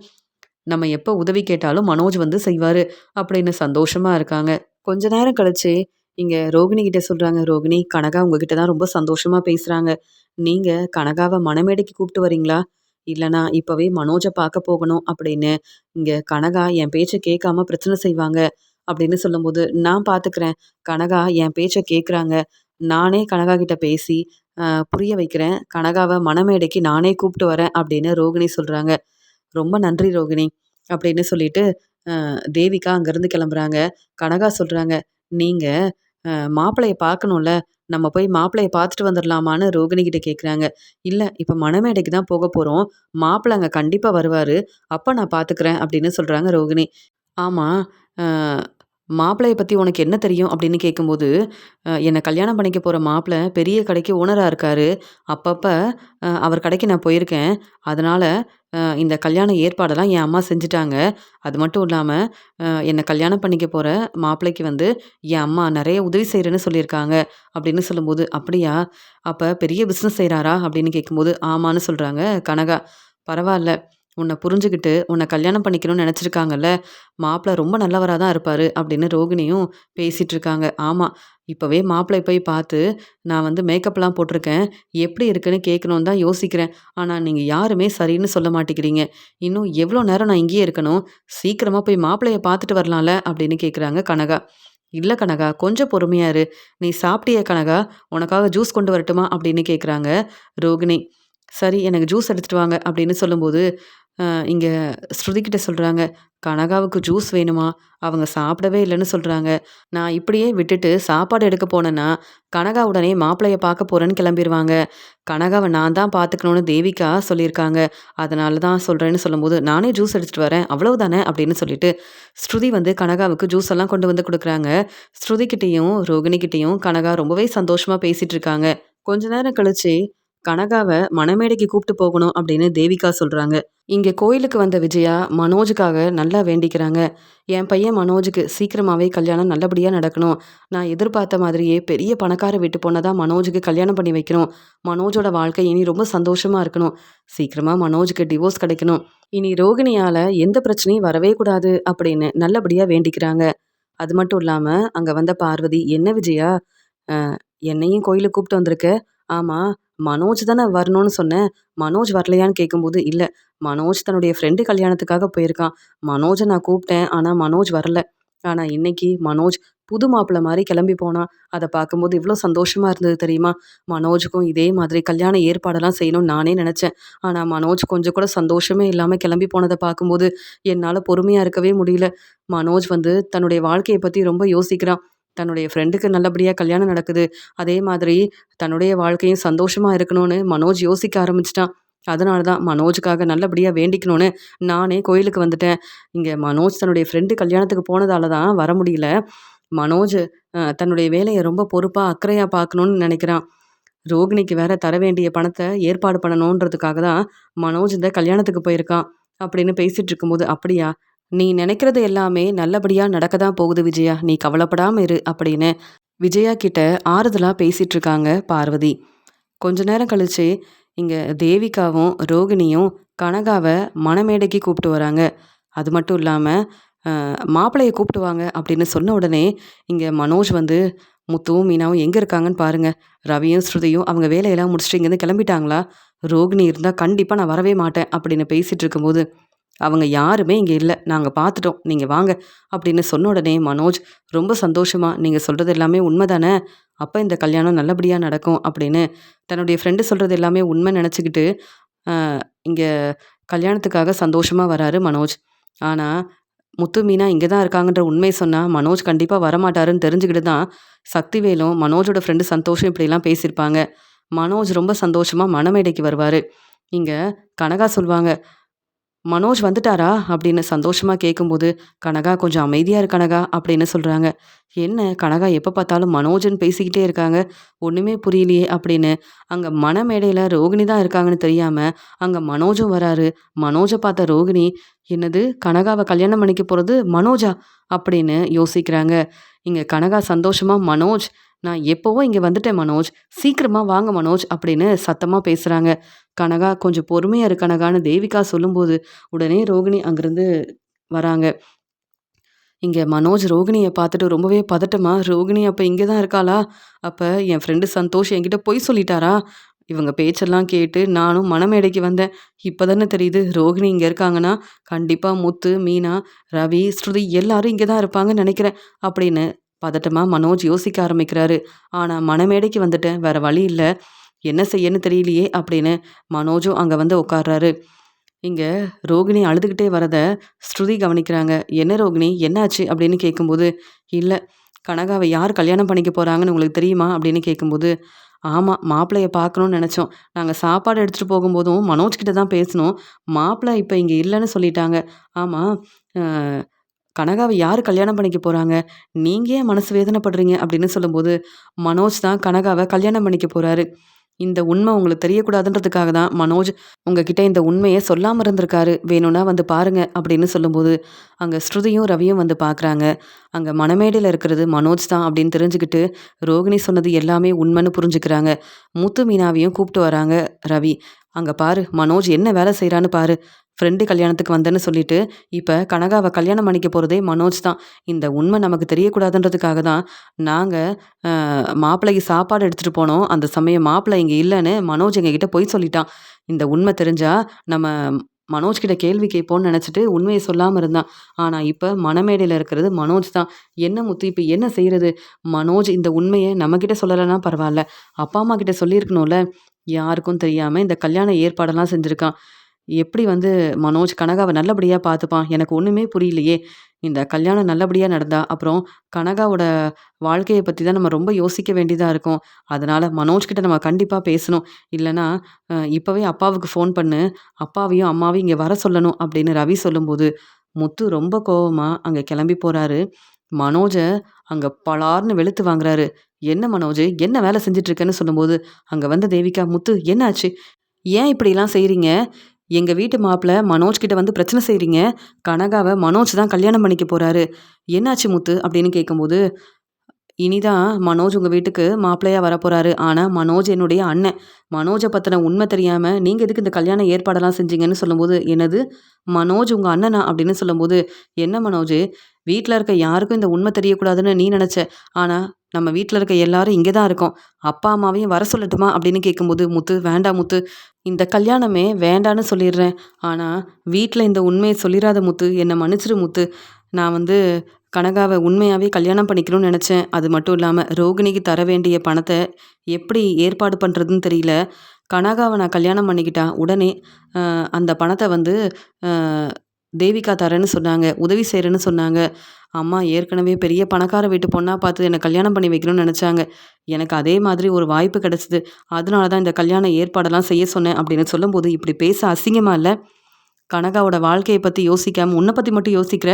நம்ம எப்ப உதவி கேட்டாலும் மனோஜ் வந்து செய்வாரு. அப்படின்னு சந்தோஷமா இருக்காங்க. கொஞ்ச நேரம் கழிச்சு, இங்க ரோகிணி கிட்ட சொல்றாங்க. ரோகிணி, கனகா உங்ககிட்ட தான் ரொம்ப சந்தோஷமா பேசுறாங்க. நீங்க கனகாவ மணமேடைக்கு கூப்ட்டு வரீங்களா? இல்லன்னா இப்பவே மனோஜ பார்க்க போகணும் அப்படின்னு. இங்க கனகா என் பேச்ச கேட்காம பிரச்சனை செய்வாங்க. அப்படின்னு சொல்லும்போது, நான் பார்த்துக்கிறேன். கனகா என் பேச்ச கேட்குறாங்க. நானே கனகா கிட்ட பேசி புரிய வைக்கிறேன். கனகாவ மணமேடைக்கு நானே கூப்ட்டு வரேன் அப்படின்னு ரோகிணி சொல்றாங்க. ரொம்ப நன்றி ரோகிணி. அப்படின்னு சொல்லிட்டு, தேவிகா அங்கருந்து கிளம்புறாங்க. கனகா சொல்றாங்க, "நீங்க மாப்பிள்ளைய பார்க்கணும்ல. நம்ம போய் மாப்பிள்ளைய பார்த்துட்டு வந்துரலாமான்னு?" ரோகிணி கிட்ட கேட்குறாங்க. "இல்ல, இப்ப மணமேடைக்கு தான் போக போறோம். மாப்பிள்ளை அங்க கண்டிப்பா வருவாரு. அப்ப நான் பார்த்துக்கிறேன்." அப்படின்னு சொல்றாங்க ரோகிணி. "ஆமா, அ மாப்பிள்ளைய பத்தி உனக்கு என்ன தெரியும்?" அப்படின்னு கேட்கும்போது, என்ன கல்யாணம் பண்ணிக்க போற மாப்பிள பெரிய கடைக்கு ஓனரா இருக்காரு. அப்பப்ப அவர் கடைக்கு நான் போயிருக்கேன். அதனால இந்த கல்யாண ஏற்பாடெல்லாம் என் அம்மா செஞ்சுட்டாங்க. அது மட்டும் இல்லாம, என்ன கல்யாணம் பண்ணிக்க போற மாப்பிள்ளைக்கு வந்து என் அம்மா நெறைய உதவி செய்றேன்னு சொல்லியிருக்காங்க. அப்படின்னு சொல்லும்போது, "அப்படியா? அப்ப பெரிய பிசினஸ் செய்றாரா?" அப்படின்னு கேட்கும்போது, "ஆமான்னு" சொல்றாங்க கனகா. "பரவால்ல. உன்ன புரிஞ்சுகிட்டு, உன்ன கல்யாணம் பண்ணிக்கணும்னு நெனச்சிருக்காங்கல்ல. மாப்பிள ரொம்ப நல்லவரா தான் இருப்பாரு." அப்படின்னு ரோகிணியும் பேசிட்டு இருக்காங்க. "ஆமா. இப்பவே மாப்பிள்ளைய போய் பார்த்து, நான் வந்து மேக்கப்லாம் போட்டிருக்கேன். எப்படி இருக்குன்னு கேட்கணும்னு தான் யோசிக்கிறேன். ஆனா நீங்க யாருமே சரின்னு சொல்ல மாட்டேங்கிறீங்க. இன்னும் எவ்வளோ நேரம் நான் இங்கேயே இருக்கணும்? சீக்கிரமா போய் மாப்பிள்ளைய பார்த்துட்டு வரலாம்ல?" அப்படின்னு கேட்குறாங்க கனகா. "இல்ல கனகா, கொஞ்சம் பொறுமையா இரு. நீ சாப்பிட்டியா கனகா? உனக்காக ஜூஸ் கொண்டு வரட்டுமா?" அப்படின்னு கேட்குறாங்க ரோகிணி. "சரி, எனக்கு ஜூஸ் எடுத்துட்டு வாங்க." அப்படின்னு சொல்லும்போது, இங்க ஸ்ருதிகிட்ட சொல்றாங்க, "கனகாவுக்கு ஜூஸ் வேணுமா? அவங்க சாப்பிடவே இல்லன்னு சொல்றாங்க. நான் இப்படியே விட்டுட்டு சாப்பாடு எடுக்க போனேன்னா, கனகா உடனே மாப்பிள்ளைய பார்க்க போறேன்னு கிளம்பிருவாங்க. கனகாவ நான் தான் பார்த்துக்கணும்னு தேவிகா சொல்லியிருக்காங்க. அதனால தான் சொல்றேன்னு" சொல்லும்போது, "நானே ஜூஸ் எடுத்துட்டு வரேன். அவ்வளவுதானே?" அப்படின்னு சொல்லிட்டு, ஸ்ருதி வந்து கனகாவுக்கு ஜூஸ் எல்லாம் கொண்டு வந்து குடுக்குறாங்க. ஸ்ருதிகிட்டயும், ரோகிணிகிட்டயும் கனகா ரொம்பவே சந்தோஷமா பேசிட்டு இருக்காங்க. கொஞ்ச நேரம் கழிச்சு, கனகாவ மணமேடைக்கு கூப்ட்டு போகணும் அப்படின்னு தேவிகா சொல்றாங்க. இங்க கோயிலுக்கு வந்த விஜயா, மனோஜுக்காக நல்லா வேண்டிக்கிறாங்க. என் பையன் மனோஜுக்கு சீக்கிரமாவே கல்யாணம் நல்லபடியா நடக்கணும். நான் எதிர்பார்த்த மாதிரியே பெரிய பணக்கார வீட்டு பொண்ண தான் மனோஜுக்கு கல்யாணம் பண்ணி வைக்கணும். மனோஜோட வாழ்க்கை இனி ரொம்ப சந்தோஷமா இருக்கணும். சீக்கிரமா மனோஜுக்கு டிவோர்ஸ் கிடைக்கணும். இனி ரோகிணியால எந்த பிரச்சனையும் வரவே கூடாது அப்படின்னு நல்லபடியா வேண்டிக்கிறாங்க. அது மட்டும் இல்லாம, அங்க வந்த பார்வதி, "என்ன விஜயா? அ என்னையும் கோயிலுக்கு கூப்ட்டு வந்திருக்க? ஆமா, மனோஜ் தானே வரணும்னு சொன்ன. மனோஜ் வரலையான்னு?" கேட்கும்போது, "இல்ல, மனோஜ் தன்னுடைய ஃப்ரெண்டு கல்யாணத்துக்காக போயிருக்கான். மனோஜ நான் கூப்பிட்டேன். ஆனா மனோஜ் வரல. ஆனா இன்னைக்கு மனோஜ் புது மாப்பிள்ளை மாரி கிளம்பி போனான். அத பார்க்கும்போது இவ்ளோ சந்தோஷமா இருந்தது தெரியுமா? மனோஜுக்கும் இதே மாதிரி கல்யாண ஏற்பாடெல்லாம் செய்யணும்னு நானே நெனச்சேன். ஆனா மனோஜ் கொஞ்சம் கூட சந்தோஷமே இல்லாம கிளம்பி போனத பார்க்கும்போது, என்னால பொறுமையா இருக்கவே முடியல. மனோஜ் வந்து தன்னுடைய வாழ்க்கைய பத்தி ரொம்ப யோசிக்கிறான். தன்னுடைய ஃப்ரெண்டுக்கு நல்லபடியா கல்யாணம் நடக்குது. அதே மாதிரி தன்னுடைய வாழ்க்கையும் சந்தோஷமா இருக்கணும்னு மனோஜ் யோசிக்க ஆரம்பிச்சுட்டான். அதனால தான் மனோஜுக்காக நல்லபடியா வேண்டிக்கணும்னு நானே கோயிலுக்கு வந்துட்டேன். இங்க மனோஜ் தன்னுடைய ஃப்ரெண்டு கல்யாணத்துக்கு போனதால தான் வர முடியல. மனோஜ் தன்னுடைய வேலைய ரொம்ப பொறுப்பா, அக்கறையா பார்க்கணும்னு நெனைக்கிறான். ரோகிணிக்கு வேற தர வேண்டிய பணத்த ஏற்பாடு பண்ணணுன்றதுக்காக தான் மனோஜ் இந்த கல்யாணத்துக்கு போயிருக்கான். அப்படின்னு பேசிட்டு இருக்கும்போது, "அப்படியா? நீ நெனைக்கிறது எல்லாமே நல்லபடியா நடக்க தான் போகுது விஜயா. நீ கவலைப்படாம இரு." அப்படின்னு விஜயா கிட்ட ஆறுதலா பேசிட்டு இருக்காங்க பார்வதி. கொஞ்ச நேரம் கழிச்சு, இங்க தேவிகாவும், ரோகிணியும் கனகாவ மணமேடைக்கு கூப்பிட்டு வராங்க. அது மட்டும் இல்லாம, மாப்பிள்ளைய கூப்பிட்டு வாங்க அப்படின்னு சொன்ன உடனே, இங்க மனோஜ் வந்து, "முத்துவும், மீனாவும் எங்க இருக்காங்கன்னு பாருங்க. ரவியும், ஸ்ருதியும் அவங்க வேலையெல்லாம் முடிச்சுட்டு இங்கேருந்து கிளம்பிட்டாங்களா? ரோகிணி இருந்தா கண்டிப்பா நான் வரவே மாட்டேன்." அப்படின்னு பேசிட்டு இருக்கும்போது, "அவங்க யாருமே இங்க இல்ல. நாங்க பார்த்துட்டோம். நீங்க வாங்க." அப்படின்னு சொன்ன உடனே மனோஜ் ரொம்ப சந்தோஷமா, "நீங்க சொல்றது எல்லாமே உண்ம தானே? அப்ப இந்த கல்யாணம் நல்லபடியா நடக்கும்." அப்படின்னு தன்னுடைய ஃப்ரெண்டு சொல்றது எல்லாமே உண்மை நெனச்சுக்கிட்டு, அ இங்க கல்யாணத்துக்காக சந்தோஷமா வராரு மனோஜ். ஆனா, முத்து, மீனா இங்க தான் இருக்காங்கன்ற உண்மைய சொன்னா, மனோஜ் கண்டிப்பா வரமாட்டாருன்னு தெரிஞ்சுக்கிட்டு தான், சக்திவேலும், மனோஜோட ஃப்ரெண்டு சந்தோஷும் இப்படிலாம் பேசியிருப்பாங்க. மனோஜ் ரொம்ப சந்தோஷமா மணமேடைக்கு வருவாரு. இங்க கனகா சொல்வாங்க, மனோஜ் வந்துட்டாரா அப்படின்னு சந்தோஷமா கேட்கும்போது, கனகா கொஞ்சம் அமைதியா இரு கனகா அப்படின்னு சொல்றாங்க. என்ன கனகா எப்ப பார்த்தாலும் மனோஜ்ன்னு பேசிக்கிட்டே இருக்காங்க. ஒண்ணுமே புரியலையே அப்படின்னு அங்க மணமேடையில ரோகிணி தான் இருக்காங்கன்னு தெரியாம, அங்க மனோஜும் வராரு. மனோஜ பார்த்த ரோகிணி, என்னது கனகாவ கல்யாணம் பண்ணிக்க போறது மனோஜா? அப்படின்னு யோசிக்கிறாங்க. இங்க கனகா சந்தோஷமா, மனோஜ் நான் எப்பவோ இங்க வந்துட்டேன் மனோஜ். சீக்கிரமா வாங்க மனோஜ் அப்படின்னு சத்தமா பேசுறாங்க. கனகா கொஞ்சம் பொறுமையா இரு கனகான்னு தேவிகா சொல்லும்போது, உடனே ரோகிணி அங்கிருந்து வராங்க. இங்க மனோஜ் ரோகிணிய பார்த்துட்டு ரொம்பவே பதட்டமா, "ரோகிணி அப்ப இங்க தான் இருக்காளா? அப்ப என் ஃப்ரெண்டு சந்தோஷ் என்கிட்ட பொய் சொல்லிட்டாரா?" இவங்க பேச்செல்லாம் கேட்டு நானும் மணமேடைக்கு வந்தேன். இப்ப தானே தெரியுது ரோகிணி இங்க இருக்காங்கன்னா, கண்டிப்பா முத்து, மீனா, ரவி, ஸ்ருதி எல்லாரும் இங்க தான் இருப்பாங்கன்னு நெனைக்கிறேன். அப்படின்னு பதட்டமா மனோஜ் யோசிக்க ஆரம்பிக்கிறாரு. ஆனா மணமேடைக்கு வந்துட்டேன். வேற வழி இல்ல. என்ன செய்யன்னு தெரியலையே அப்படின்னு மனோஜும் அங்க வந்து உட்கார்றாரு. இங்க ரோகிணி அழுதுகிட்டே வரத ஸ்ருதி கவனிக்கிறாங்க. "என்ன ரோகிணி என்னாச்சு?" அப்படின்னு கேட்கும்போது, "இல்ல கனகாவ யார் கல்யாணம் பண்ணிக்க போறாங்கன்னு உங்களுக்கு தெரியுமா?" அப்படின்னு கேட்கும்போது, "ஆமா மாப்பிள்ளைய பார்க்கணும்னு நெனச்சோம். நாங்க சாப்பாடு எடுத்துட்டு போகும்போதும் மனோஜ் கிட்ட தான் பேசுனோம். மாப்பிள்ளை இப்ப இங்க இல்லன்னு சொல்லிட்டாங்க. ஆமா, அ கனகாவ யாரு கல்யாணம் பண்ணிக்க போறாங்க? நீங்க ஏன் மனசு வேதனைப்படுறீங்க?" அப்படின்னு சொல்லும்போது, "மனோஜ் தான் கனகாவ கல்யாணம் பண்ணிக்க போறாரு. இந்த உண்மை உங்களுக்கு தெரியக்கூடாதுன்றதுக்காக தான் மனோஜ் உங்ககிட்ட இந்த உண்மைய சொல்லாம இருந்திருக்காரு. வேணும்னா வந்து பாருங்க." அப்படின்னு சொல்லும்போது, அங்க ஸ்ருதியும், ரவியும் வந்து பார்க்குறாங்க. அங்க மணமேடையில இருக்கிறது மனோஜ் தான் அப்படின்னு தெரிஞ்சுக்கிட்டு, ரோகிணி சொன்னது எல்லாமே உண்மைன்னு புரிஞ்சுக்கிறாங்க. முத்து, மீனாவையும் கூப்பிட்டு வராங்க ரவி. "அங்க பாரு மனோஜ் என்ன வேலை செய்றான்னு பாரு. ஃப்ரெண்டு கல்யாணத்துக்கு வந்தேன்னு சொல்லிட்டு, இப்ப கனகாவ கல்யாணம் பண்ணிக்க போறதே மனோஜ் தான். இந்த உண்மை நமக்கு தெரியக்கூடாதுன்றதுக்காக தான் நாங்க மாப்பிள்ளைக்கு சாப்பாடு எடுத்துட்டு போனோம். அந்த சமயம் மாப்பிள்ளை இங்க இல்லன்னு மனோஜ் எங்ககிட்ட பொய் சொல்லிட்டான். இந்த உண்மை தெரிஞ்சா நம்ம மனோஜ் கிட்ட கேள்வி கேட்போம்னு நெனச்சுட்டு உண்மைய சொல்லாம இருந்தான். ஆனா இப்ப மணமேடையில இருக்கிறது மனோஜ் தான். என்ன முத்து இப்ப என்ன செய்றது? மனோஜ் இந்த உண்மைய நம்மகிட்ட சொல்லலன்னா பரவால்ல. அப்பா, அம்மா கிட்ட சொல்லியிருக்கணும்ல. யாருக்கும் தெரியாம இந்த கல்யாண ஏற்பாடெல்லாம் செஞ்சிருக்கான். எப்படி வந்து மனோஜ் கனகாவ நல்லபடியா பார்த்துப்பான்? எனக்கு ஒண்ணுமே புரியலையே! இந்த கல்யாணம் நல்லபடியா நடந்தா, அப்புறம் கனகாவோட வாழ்க்கைய பத்தி தான் நம்ம ரொம்ப யோசிக்க வேண்டியதா இருக்கும். அதனால மனோஜ் கிட்ட நம்ம கண்டிப்பா பேசணும். இல்லன்னா, இப்பவே அப்பாவுக்கு ஃபோன் பண்ணு. அப்பாவையும், அம்மாவையும் இங்க வர சொல்லணும்." அப்படின்னு ரவி சொல்லும்போது, முத்து ரொம்ப கோவமா அங்க கிளம்பி போறாரு. மனோஜ அங்க பளார்ன்னு வெளுத்து வாங்குறாரு. "என்ன மனோஜ், என்ன வேலை செஞ்சுட்டு இருக்கன்னு?" சொல்லும்போது, அங்க வந்த தேவிகா, "முத்து என்னாச்சு? ஏன் இப்படிலாம் செய்றீங்க? எங்க வீட்டு மாப்பிள மனோஜ் கிட்ட வந்து பிரச்சனை செய்றீங்க. கனகாவ மனோஜ் தான் கல்யாணம் பண்ணிக்க போறாரு. என்னாச்சு முத்து?" அப்படின்னு கேட்கும்போது, "இனிதான் மனோஜ் உங்க வீட்டுக்கு மாப்பிள்ளையா வரப்போறாரு. ஆனா மனோஜ் என்னுடைய அண்ணன். மனோஜ பத்தின உண்மை தெரியாம நீங்க எதுக்கு இந்த கல்யாண ஏற்பாடெல்லாம் செஞ்சீங்கன்னு?" சொல்லும்போது, "என்னது? மனோஜ் உங்க அண்ணனா?" அப்படின்னு சொல்லும்போது, "என்ன மனோஜு, வீட்ல இருக்க யாருக்கும் இந்த உண்மை தெரியக்கூடாதுன்னு நீ நெனச்ச. ஆனா நம்ம வீட்ல இருக்க எல்லாரும் இங்க தான் இருக்கோம். அப்பா, அம்மாவையும் வர சொல்லட்டுமா?" அப்படின்னு கேட்கும்போது, "முத்து வேண்டாம் முத்து. இந்த கல்யாணமே வேண்டான்னு சொல்லிடுறேன். ஆனா வீட்ல இந்த உண்மைய சொல்லிறாத முத்து. என்ன மன்னிச்சிடு முத்து. நான் வந்து கனகாவ உண்மையாவே கல்யாணம் பண்ணிக்கணும்னு நெனச்சேன். அது மட்டும் இல்லாம ரோகிணிக்கு தர வேண்டிய பணத்த எப்படி ஏற்பாடு பண்றதுன்னு தெரியல. கனகாவ நான் கல்யாணம் பண்ணிக்கிட்டா, உடனே அந்த பணத்த வந்து அ தேவிகா தரேன்னு சொன்னாங்க. உதவி செய்றேன்னு சொன்னாங்க. அம்மா ஏற்கனவே பெரிய பணக்கார வீட்டு பொண்ணா பார்த்து என்ன கல்யாணம் பண்ணி வைக்கணும்னு நெனச்சாங்க. எனக்கு அதே மாதிரி ஒரு வாய்ப்பு கிடைச்சது. அதனால தான் இந்த கல்யாண ஏற்பாடெல்லாம் செய்ய சொன்னேன்." அப்படின்னு சொல்லும்போது, "இப்படி பேச அசிங்கமா இல்ல? கனகாவோட வாழ்க்கைய பத்தி யோசிக்காம, உன்ன பத்தி மட்டும் யோசிக்கிற.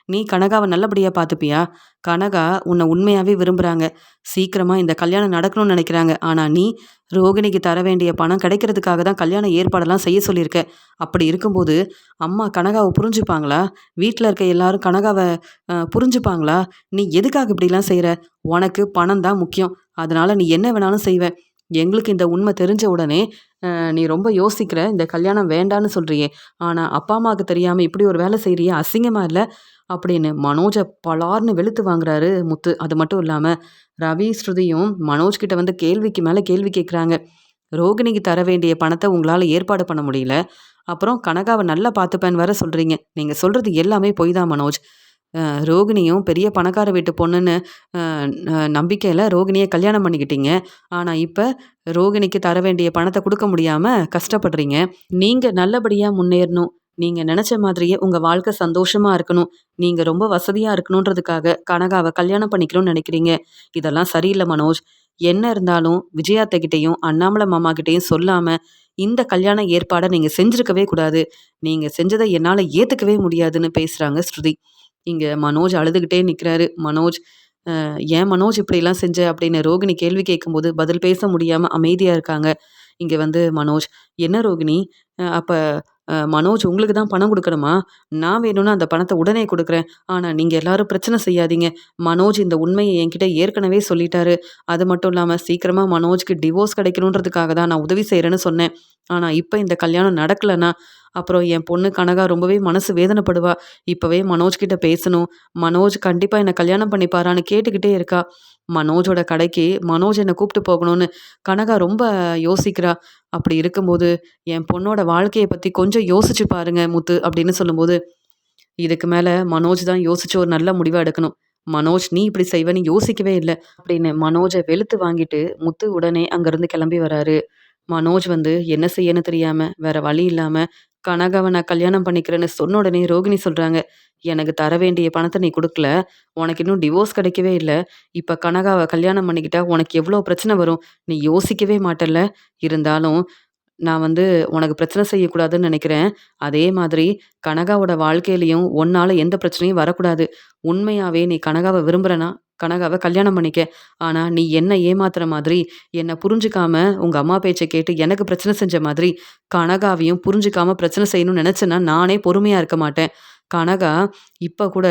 நீ கனகாவ நல்லபடியா பார்த்துப்பியா? கனகா உன்ன உண்மையாவே விரும்புறாங்க. சீக்கிரமா இந்த கல்யாணம் நடக்கணும்னு நெனைக்கிறாங்க. ஆனா நீ ரோகிணிக்கு தர வேண்டிய பணம் கிடைக்கிறதுக்காக தான் கல்யாண ஏற்பாடெல்லாம் செய்ய சொல்லியிருக்க. அப்படி இருக்கும்போது, அம்மா கனகாவ புரிஞ்சுப்பாங்களா? வீட்ல இருக்க எல்லாரும் கனகாவ புரிஞ்சுப்பாங்களா? நீ எதுக்காக இப்படிலாம் செய்ற? உனக்கு பணம் தான் முக்கியம். அதனால நீ என்ன வேணாலும் செய்வ. எங்களுக்கு இந்த உண்மை தெரிஞ்ச உடனே, நீ ரொம்ப யோசிக்கிற. இந்த கல்யாணம் வேண்டான்னு சொல்றியே! ஆனா, அப்பா, அம்மாவுக்கு தெரியாம இப்படி ஒரு வேலை செய்றியே! அசிங்கமா இல்ல?" அப்படின்னு மனோஜ பளார்ன்னு வெளுத்து வாங்குறாரு முத்து. அது மட்டும் இல்லாம, ரவி, ஸ்ருதியும் மனோஜ் கிட்ட வந்து கேள்விக்கு மேல கேள்வி கேட்குறாங்க. "ரோகிணிக்கு தர வேண்டிய பணத்த உங்களால ஏற்பாடு பண்ண முடியல. அப்புறம் கனகாவ நல்லா பார்த்துப்பேன்னு வேற சொல்றீங்க. நீங்க சொல்றது எல்லாமே பொய் தான் மனோஜ். ரோகிணியும் பெரிய பணக்கார வீட்டு பொண்ணுன்னு அ நம்பிக்கையில ரோகிணிய கல்யாணம் பண்ணிக்கிட்டீங்க. ஆனா, இப்ப ரோகிணிக்கு தர வேண்டிய பணத்த குடுக்க முடியாம கஷ்டப்படுறீங்க. நீங்க நல்லபடியா முன்னேறணும். நீங்க நெனச்ச மாதிரியே உங்க வாழ்க்கை சந்தோஷமா இருக்கணும். நீங்க ரொம்ப வசதியா இருக்கணுன்றதுக்காக கனகாவ கல்யாணம் பண்ணிக்கணும்னு நெனைக்கிறீங்க. இதெல்லாம் சரியில்ல மனோஜ். என்ன இருந்தாலும் விஜயா அத்தைகிட்டயும், அண்ணாமலை மாமா கிட்டயும் சொல்லாம, இந்த கல்யாண ஏற்பாட நீங்க செஞ்சிருக்கவே கூடாது. நீங்க செஞ்சத என்னால ஏத்துக்கவே முடியாதுன்னு பேசுறாங்க ஸ்ருதி. இங்க மனோஜ் அழுதுகிட்டே நிக்கிறாரு. மனோஜ் "ஏன் மனோஜ் இப்படிலாம் செஞ்ச?" அப்படின்னு ரோகிணி கேள்வி கேட்கும்போது பதில் பேச முடியாம அமைதியா இருக்காங்க. இங்க வந்து மனோஜ், "என்ன ரோகிணி, அப்ப மனோஜ் உங்களுக்கு தான் பணம் குடுக்கணுமா? நான் வேணும்னா அந்த பணத்த உடனே குடுக்குறேன். ஆனா நீங்க எல்லாரும் பிரச்சனை செய்யாதீங்க. மனோஜ் இந்த உண்மைய என்கிட்ட ஏற்கனவே சொல்லிட்டாரு. அது மட்டும் இல்லாம சீக்கிரமா மனோஜ்க்கு டிவோர்ஸ் கிடைக்கணுன்றதுக்காக தான் நான் உதவி செய்றேன்னு சொன்னேன். ஆனா இப்ப இந்த கல்யாணம் நடக்கலன்னா, அப்புறம் என் பொண்ணு கனகா ரொம்பவே மனசு வேதனைப்படுவா. இப்பவே மனோஜ் கிட்ட பேசணும். மனோஜ் கண்டிப்பா என்ன கல்யாணம் பண்ணிப்பாரான்னு கேட்டுக்கிட்டே இருக்கா. மனோஜோட கடைக்கு மனோஜ் என்ன கூப்ட்டு போகணும்னு கனகா ரொம்ப யோசிக்கிறா. அப்படி இருக்கும்போது, என் பொண்ணோட வாழ்க்கைய பத்தி கொஞ்சம் யோசிச்சு பாருங்க முத்து அப்படின்னு சொல்லும்போது, இதுக்கு மேல மனோஜ் தான் யோசிச்சு ஒரு நல்ல முடிவா எடுக்கணும். மனோஜ் நீ இப்படி செய்வன்னு யோசிக்கவே இல்ல அப்படின்னு மனோஜ வெளுத்து வாங்கிட்டு முத்து உடனே அங்கிருந்து கிளம்பி வராரு. மனோஜ் வந்து என்ன செய்யன்னு தெரியாம, வேற வழி இல்லாம கனகாவ நான் கல்யாணம் பண்ணிக்கிறேன்னு சொன்ன உடனே ரோகிணி சொல்றாங்க, "எனக்கு தர வேண்டிய பணத்த நீ குடுக்கல. உனக்கு இன்னும் டிவோர்ஸ் கிடைக்கவே இல்ல. இப்ப கனகாவ கல்யாணம் பண்ணிக்கிட்டா உனக்கு எவ்ளோ பிரச்சனை வரும். நீ யோசிக்கவே மாட்டல்ல? இருந்தாலும் நான் வந்து உனக்கு பிரச்சனை செய்யக்கூடாதுன்னு நெனைக்கிறேன். அதே மாதிரி கனகாவோட வாழ்க்கையிலயும் உன்னால எந்த பிரச்சனையும் வரக்கூடாது. உண்மையாவே நீ கனகாவ விரும்புறன்னா, கனகாவ கல்யாணம் பண்ணிக்க. ஆனா நீ என்ன ஏமாத்துற மாதிரி, என்ன புரிஞ்சுக்காம உங்க அம்மா பேச்ச கேட்டு எனக்கு பிரச்சனை செஞ்ச மாதிரி, கனகாவையும் புரிஞ்சுக்காம பிரச்சனை செய்யணும்னு நெனச்சேன்னா, நானே பொறுமையா இருக்க மாட்டேன். கனகா இப்ப கூட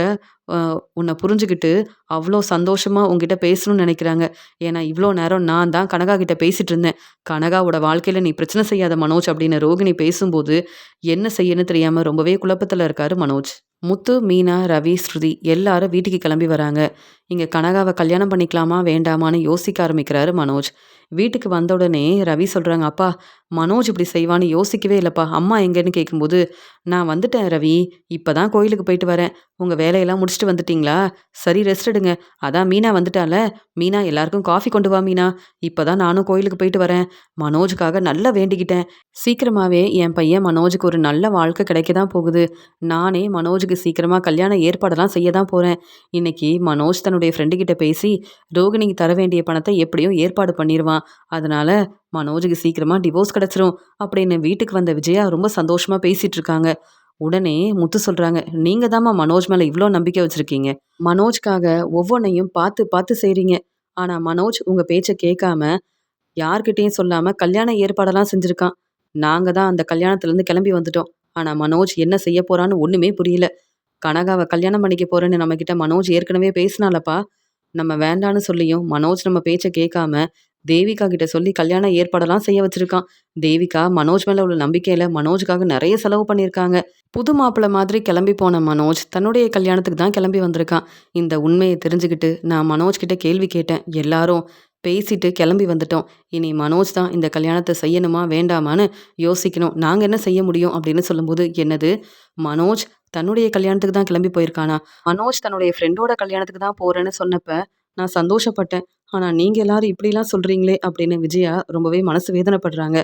அ உன்ன புரிஞ்சுகிட்டு, அவ்ளோ சந்தோஷமா உன்கிட்ட பேசணும்னு நெனைக்கிறாங்க. ஏன்னா, இவ்ளோ நேரம் நான் தான் கனகா கிட்ட பேசிட்டு இருந்தேன். கனகாவோட வாழ்க்கையில நீ பிரச்சனை செய்யாத மனோஜ் அப்படின்னு ரோகிணி பேசும்போது, என்ன செய்யன்னு தெரியாம ரொம்பவே குழப்பத்துல இருக்காரு மனோஜ். முத்து, மீனா, ரவி, ஸ்ருதி எல்லாரும் வீட்டுக்கு கிளம்பி வராங்க. இங்க கனகாவ கல்யாணம் பண்ணிக்கலாமா? வேண்டாமான்னு யோசிக்க ஆரம்பிக்கிறாரு மனோஜ். வீட்டுக்கு வந்த உடனே ரவி சொல்றாங்க, "அப்பா, மனோஜ் இப்படி செய்வான்னு யோசிக்கவே இல்லப்பா. அம்மா எங்கன்னு?" கேட்கும்போது, "நான் வந்துட்டேன் ரவி. இப்பதான் கோயிலுக்கு போயிட்டு வரேன். உங்க வேலையெல்லாம் முடிச்சுட்டு வந்துட்டீங்களா? சரி ரெஸ்ட் எடுங்க. அதான் மீனா வந்துட்டால. மீனா எல்லாருக்கும் காஃபி கொண்டு வா மீனா. இப்பதான் நானும் கோயிலுக்கு போயிட்டு வரேன். மனோஜுக்காக நல்லா வேண்டிக்கிட்டேன். சீக்கிரமாவே என் பையன் மனோஜுக்கு ஒரு நல்ல வாழ்க்கை கிடைக்க தான் போகுது. நானே மனோஜுக்கு சீக்கிரமா கல்யாண ஏற்பாடெல்லாம் செய்ய தான் போறேன். இன்னைக்கு மனோஜ் தன்னுடைய ஃப்ரெண்டு கிட்ட பேசி ரோகிணிக்கு தர வேண்டிய பணத்த எப்படியும் ஏற்பாடு பண்ணிருவான். அதனால மனோஜுக்கு சீக்கிரமா டிவோர்ஸ் கிடைச்சிரும்." அப்படின்னு வீட்டுக்கு வந்த விஜயா ரொம்ப சந்தோஷமா பேசிட்டு இருக்காங்க. உடனே முத்து சொல்றாங்க, "நீங்க தாம்மா மனோஜ் மேல இவ்ளோ நம்பிக்கை வச்சிருக்கீங்க. மனோஜ்க்காக ஒவ்வொன்னையும் பார்த்து பார்த்து செய்றீங்க. ஆனா மனோஜ் உங்க பேச்ச கேட்காம, யார்கிட்டயும் சொல்லாம கல்யாண ஏற்பாடெல்லாம் செஞ்சிருக்கான். நாங்க தான் அந்த கல்யாணத்துலருந்து கிளம்பி வந்துட்டோம். ஆனா மனோஜ் என்ன செய்ய போறான்னு ஒண்ணுமே புரியல. கனகாவ கல்யாணம் பண்ணிக்க போறேன்னு நம்மகிட்ட மனோஜ் ஏற்கனவே பேசினாலப்பா. நம்ம வேண்டான்னு சொல்லியும் மனோஜ் நம்ம பேச்ச கேட்காம, தேவிகா கிட்ட சொல்லி கல்யாண ஏற்பாடெல்லாம் செய்ய வச்சிருக்கான். தேவிகா மனோஜ் மேல உள்ள நம்பிக்கையில மனோஜுக்காக நெறைய செலவு பண்ணியிருக்காங்க." புது மாப்பிள்ளை மாதிரி கிளம்பி போன மனோஜ் தன்னுடைய கல்யாணத்துக்கு தான் கிளம்பி வந்திருக்கான். இந்த உண்மையை தெரிஞ்சுக்கிட்டு நான் மனோஜ் கிட்ட கேள்வி கேட்டேன். எல்லாரும் பேசிட்டு கிளம்பி வந்துட்டோம். இனி மனோஜ் தான் இந்த கல்யாணத்தை செய்யணுமா வேண்டாமான்னு யோசிக்கணும். நாங்க என்ன செய்ய முடியும் அப்படின்னு சொல்லும்போது, என்னது மனோஜ் தன்னுடைய கல்யாணத்துக்கு தான் கிளம்பி போயிருக்கானா? மனோஜ் தன்னுடைய ஃப்ரெண்டோட கல்யாணத்துக்கு தான் போறேன்னு சொன்னப்ப நான் சந்தோஷப்பட்டேன். ஆனா நீங்க எல்லாரும் இப்படிலாம் சொல்றீங்களே அப்படின்னு விஜயா ரொம்பவே மனசு வேதனைப்படுறாங்க.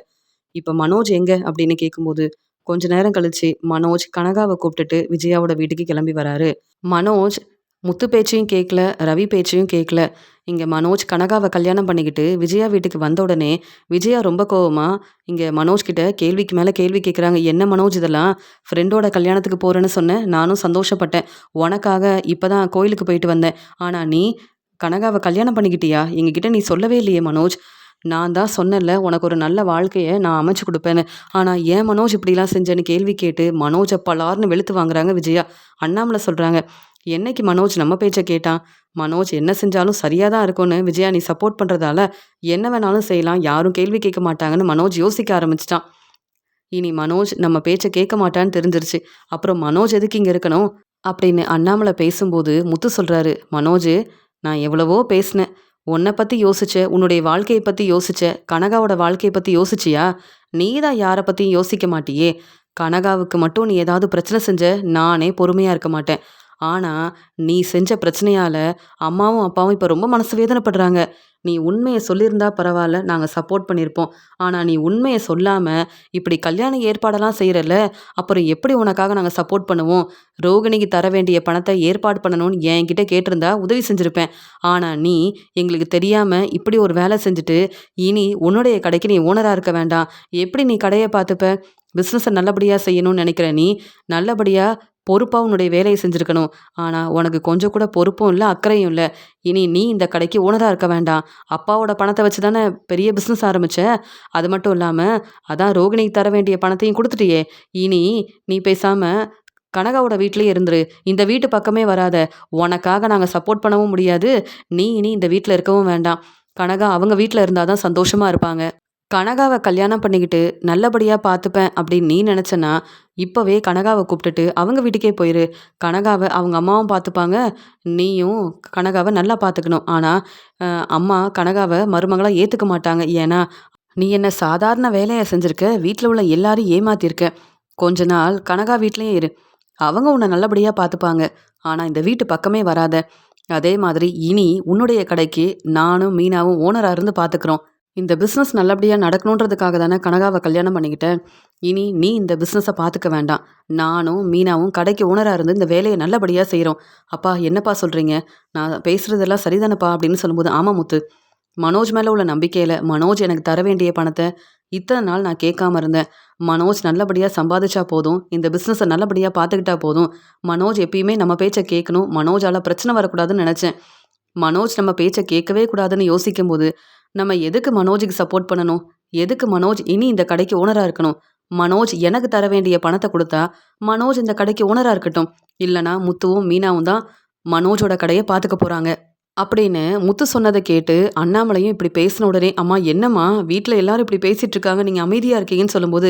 இப்ப மனோஜ் எங்க அப்படின்னு கேட்கும்போது, கொஞ்ச நேரம் கழிச்சு மனோஜ் கனகாவ கூப்பிட்டுட்டு விஜயாவோட வீட்டுக்கு கிளம்பி வராரு. மனோஜ் முத்து பேச்சையும் கேட்கல, ரவி பேச்சையும் கேட்கல. இங்க மனோஜ் கனகாவ கல்யாணம் பண்ணிக்கிட்டு விஜயா வீட்டுக்கு வந்த உடனே, விஜயா ரொம்ப கோவமா இங்க மனோஜ் கிட்ட கேள்விக்கு மேல கேள்வி கேட்குறாங்க. "என்ன மனோஜ் இதெல்லாம்? ஃப்ரெண்டோட கல்யாணத்துக்கு போறேன்னு சொன்ன. நானும் சந்தோஷப்பட்டேன். உனக்காக இப்பதான் கோயிலுக்கு போயிட்டு வந்தேன். ஆனா நீ கனகாவ கல்யாணம் பண்ணிக்கிட்டியா? எங்ககிட்ட நீ சொல்லவே இல்லையே மனோஜ். நான் தான் சொன்னேன்ல, உனக்கு ஒரு நல்ல வாழ்க்கைய நான் அமைச்சு குடுப்பேன்னு. ஆனா ஏன் மனோஜ் இப்படிலாம் செஞ்சேன்னு?" கேள்வி கேட்டு மனோஜ பலார்ன்னு வெளுத்து வாங்குறாங்க விஜயா. அண்ணாமலை சொல்றாங்க, "என்னைக்கு மனோஜ் நம்ம பேச்ச கேட்டான்? மனோஜ் என்ன செஞ்சாலும் சரியா தான் இருக்கும்னு விஜயா நீ சப்போர்ட் பண்றதால, என்ன வேணாலும் செய்யலாம். யாரும் கேள்வி கேட்க மாட்டாங்கன்னு மனோஜ் யோசிக்க ஆரம்பிச்சுட்டான். இனி மனோஜ் நம்ம பேச்ச கேட்க மாட்டான்னு தெரிஞ்சிருச்சு. அப்புறம் மனோஜ் எதுக்கு இங்க இருக்கணும்?" அப்படின்னு அண்ணாமலை பேசும்போது முத்து சொல்றாரு, "மனோஜு, நான் எவ்வளவோ பேசினேன். உன்ன பத்தி யோசிச்ச, உன்னுடைய வாழ்க்கைய பத்தி யோசிச்ச, கனகாவோட வாழ்க்கைய பத்தி யோசிச்சியா? நீ தான் யார பத்தியும் யோசிக்க மாட்டியே! கனகாவுக்கு மட்டும் நீ ஏதாவது பிரச்சனை செஞ்ச, நானே பொறுமையா இருக்க மாட்டேன். ஆனா, நீ செஞ்ச பிரச்சனையால அம்மாவும், அப்பாவும் இப்ப ரொம்ப மனசு வேதனைப்படுறாங்க. நீ உண்மைய சொல்லியிருந்தா பரவால்ல, நாங்க சப்போர்ட் பண்ணியிருப்போம். ஆனா நீ உண்மைய சொல்லாம, இப்படி கல்யாண ஏற்பாடெல்லாம் செய்றல்ல, அப்புறம் எப்படி உனக்காக நாங்க சப்போர்ட் பண்ணுவோம்? ரோகிணிக்கு தர வேண்டிய பணத்த ஏற்பாடு பண்ணணும்னு என்கிட்ட கேட்டிருந்தா உதவி செஞ்சிருப்பேன். ஆனா நீ எங்களுக்கு தெரியாம இப்படி ஒரு வேல செஞ்சுட்டு, இனி உன்னுடைய கடைக்கு நீ ஓனரா இருக்க வேண்டாம். எப்படி நீ கடைய பார்த்துப்ப? பிசினஸ நல்லபடியா செய்யணும்னு நெனைக்கிற நீ, நல்லபடியா பொறுப்பா உன்னுடைய வேலைய செஞ்சிருக்கணும். ஆனா, உனக்கு கொஞ்சம் கூட பொறுப்பும் இல்ல, அக்கறையும் இல்ல. இனி நீ இந்த கடைக்கு ஓனரா இருக்க வேண்டாம். அப்பாவோட பணத்த வச்சு தானே பெரிய பிசினஸ் ஆரம்பிச்ச. அது மட்டும் இல்லாம, அதான் ரோகிணிக்கு தர வேண்டிய பணத்தையும் குடுத்துட்டியே. இனி நீ பேசாம கனகாவோட வீட்லயே இருந்துரு. இந்த வீட்டு பக்கமே வராத. உனக்காக நாங்க சப்போர்ட் பண்ணவும் முடியாது. நீ இனி இந்த வீட்ல இருக்கவும் வேண்டாம். கனகா அவங்க வீட்ல இருந்தா தான் சந்தோஷமா இருப்பாங்க. கனகாவ கல்யாணம் பண்ணிக்கிட்டு நல்லபடியா பார்த்துப்பேன் அப்படின்னு நீ நினச்சன்னா, இப்பவே கனகாவ கூப்பிட்டுட்டு அவங்க வீட்டுக்கே போயிரு. கனகாவ அவங்க அம்மாவும் பார்த்துப்பாங்க. நீயும் கனகாவ நல்லா பார்த்துக்கணும். ஆனா, அ அம்மா கனகாவ மருமகளா ஏத்துக்க மாட்டாங்க. ஏன்னா, நீ என்ன சாதாரண வேலையா செஞ்சிருக்க. வீட்ல உள்ள எல்லாரையும் ஏமாத்தியிருக்க. கொஞ்ச நாள் கனகா வீட்லயே இரு. அவங்க உன்ன நல்லபடியா பார்த்துப்பாங்க. ஆனா, இந்த வீட்டு பக்கமே வராத. அதே மாதிரி இனி உன்னுடைய கடைக்கு நானும், மீனாவும் ஓனரா இருந்து பார்த்துக்கிறோம். இந்த பிசினஸ் நல்லபடியா நடக்கணுன்றதுக்காக தானே கனகாவ கல்யாணம் பண்ணிக்கிட்டேன். இனி நீ இந்த பிசினஸ பார்த்துக்க வேண்டாம். நானும், மீனாவும் கடைக்கு ஓனரா இருந்து இந்த வேலைய நல்லபடியா செய்றோம். அப்பா என்னப்பா சொல்றீங்க? நான் பேசுறதெல்லாம் சரிதானப்பா அப்படின்னு சொல்லும்போது, ஆமா முத்து. மனோஜ் மேல உள்ள நம்பிக்கையில மனோஜ் எனக்கு தர வேண்டிய பணத்த இத்தன நாள் நான் கேட்காம இருந்தேன். மனோஜ் நல்லபடியா சம்பாதிச்சா போதும். இந்த பிசினஸ நல்லபடியா பார்த்துக்கிட்டா போதும். மனோஜ் எப்பயுமே நம்ம பேச்ச கேட்கணும். மனோஜால பிரச்சனை வரக்கூடாதுன்னு நெனச்சேன். மனோஜ் நம்ம பேச்ச கேட்கவே கூடாதுன்னு யோசிக்கும்போது, நம்ம எதுக்கு மனோஜுக்கு சப்போர்ட் பண்ணணும்? எதுக்கு மனோஜ் இனி இந்த கடைக்கு ஓனரா இருக்கணும்? மனோஜ் எனக்கு தர வேண்டிய பணத்த குடுத்தா, மனோஜ் இந்த கடைக்கு ஓனரா இருக்கட்டும். இல்லன்னா முத்துவும், மீனாவும் தான் மனோஜோட கடைய பார்த்துக்க போறாங்க. அப்படின்னு முத்து சொன்னத கேட்டு அண்ணாமலையும் இப்படி பேசின உடனே, "அம்மா என்னம்மா வீட்ல எல்லாரும் இப்படி பேசிட்டு இருக்காங்க. நீங்க அமைதியா இருக்கீங்கன்னு" சொல்லும்போது,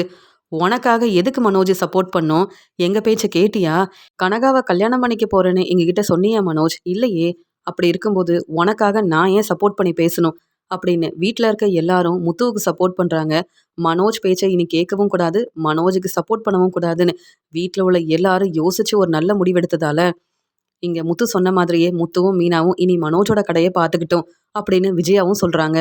"உனக்காக எதுக்கு மனோஜ் சப்போர்ட் பண்ணோம்? எங்க பேச்ச கேட்டியா? கனகாவ கல்யாணம் பண்ணிக்க போறேன்னு எங்ககிட்ட சொன்னியா மனோஜ்? இல்லையே! அப்படி இருக்கும்போது உனக்காக நான் ஏன் சப்போர்ட் பண்ணி பேசணும்?" அப்படின்னு வீட்ல இருக்க எல்லாரும் முத்துவுக்கு சப்போர்ட் பண்றாங்க. மனோஜ் பேச்ச இனி கேட்கவும் கூடாது, மனோஜுக்கு சப்போர்ட் பண்ணவும் கூடாதுன்னு வீட்ல உள்ள எல்லாரும் யோசிச்சு ஒரு நல்ல முடிவெடுத்ததால, இங்க முத்து சொன்ன மாதிரியே முத்துவும், மீனாவும் இனி மனோஜோட கடைய பார்த்துக்கிட்டும் அப்படின்னு விஜயாவும் சொல்றாங்க.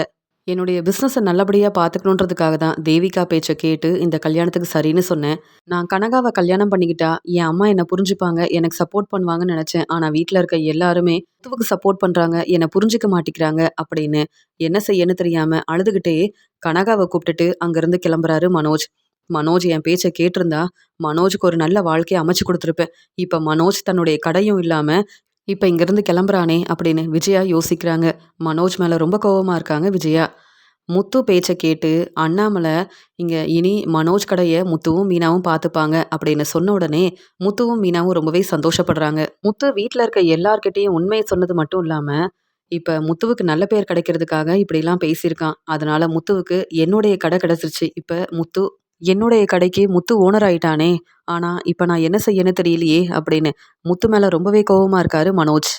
என்னுடைய பிசினஸ நல்லபடியா பார்த்துக்கணுன்றதுக்காக தான் தேவிகா பேச்ச கேட்டு இந்த கல்யாணத்துக்கு சரின்னு சொன்னேன். நான் கனகாவ கல்யாணம் பண்ணிக்கிட்டா, என் அம்மா என்ன புரிஞ்சுப்பாங்க, எனக்கு சப்போர்ட் பண்ணுவாங்கன்னு நெனச்சேன். ஆனா வீட்ல இருக்க எல்லாருமே முத்துவுக்கு சப்போர்ட் பண்றாங்க, என்ன புரிஞ்சுக்க மாட்டிக்கிறாங்க அப்படின்னு என்ன செய்யன்னு தெரியாம அழுதுகிட்டே கனகாவ கூப்பிட்டுட்டு அங்கருந்து கிளம்புறாரு மனோஜ். மனோஜ் என் பேச்ச கேட்டிருந்தா, மனோஜுக்கு ஒரு நல்ல வாழ்க்கைய அமைச்சு குடுத்துருப்பேன். இப்ப மனோஜ் தன்னுடைய கடையும் இல்லாம, இப்ப இங்கருந்து கிளம்புறானே அப்படின்னு விஜயா யோசிக்கிறாங்க. மனோஜ் மேல ரொம்ப கோவமா இருக்காங்க விஜயா. முத்து பேச்ச கேட்டு அண்ணாமலை இங்க இனி மனோஜ் கடைய முத்துவும், மீனாவும் பார்த்துப்பாங்க அப்படின்னு சொன்ன உடனே, முத்துவும், மீனாவும் ரொம்பவே சந்தோஷப்படுறாங்க. முத்து வீட்ல இருக்க எல்லார்கிட்டயும் உண்மைய சொன்னது மட்டும் இல்லாம, இப்ப முத்துவுக்கு நல்ல பேர் கிடைக்கிறதுக்காக இப்படிலாம் பேசியிருக்கான். அதனால முத்துவுக்கு என்னுடைய கடை கிடைச்சிருச்சு. இப்ப முத்து என்னுடைய கடைக்கு முத்து ஓனர் ஆயிட்டானே! ஆனா, இப்ப நான் என்ன செய்யன்னு தெரியலையே! அப்படின்னு முத்து மேல ரொம்பவே கோவமா இருக்காரு மனோஜ்.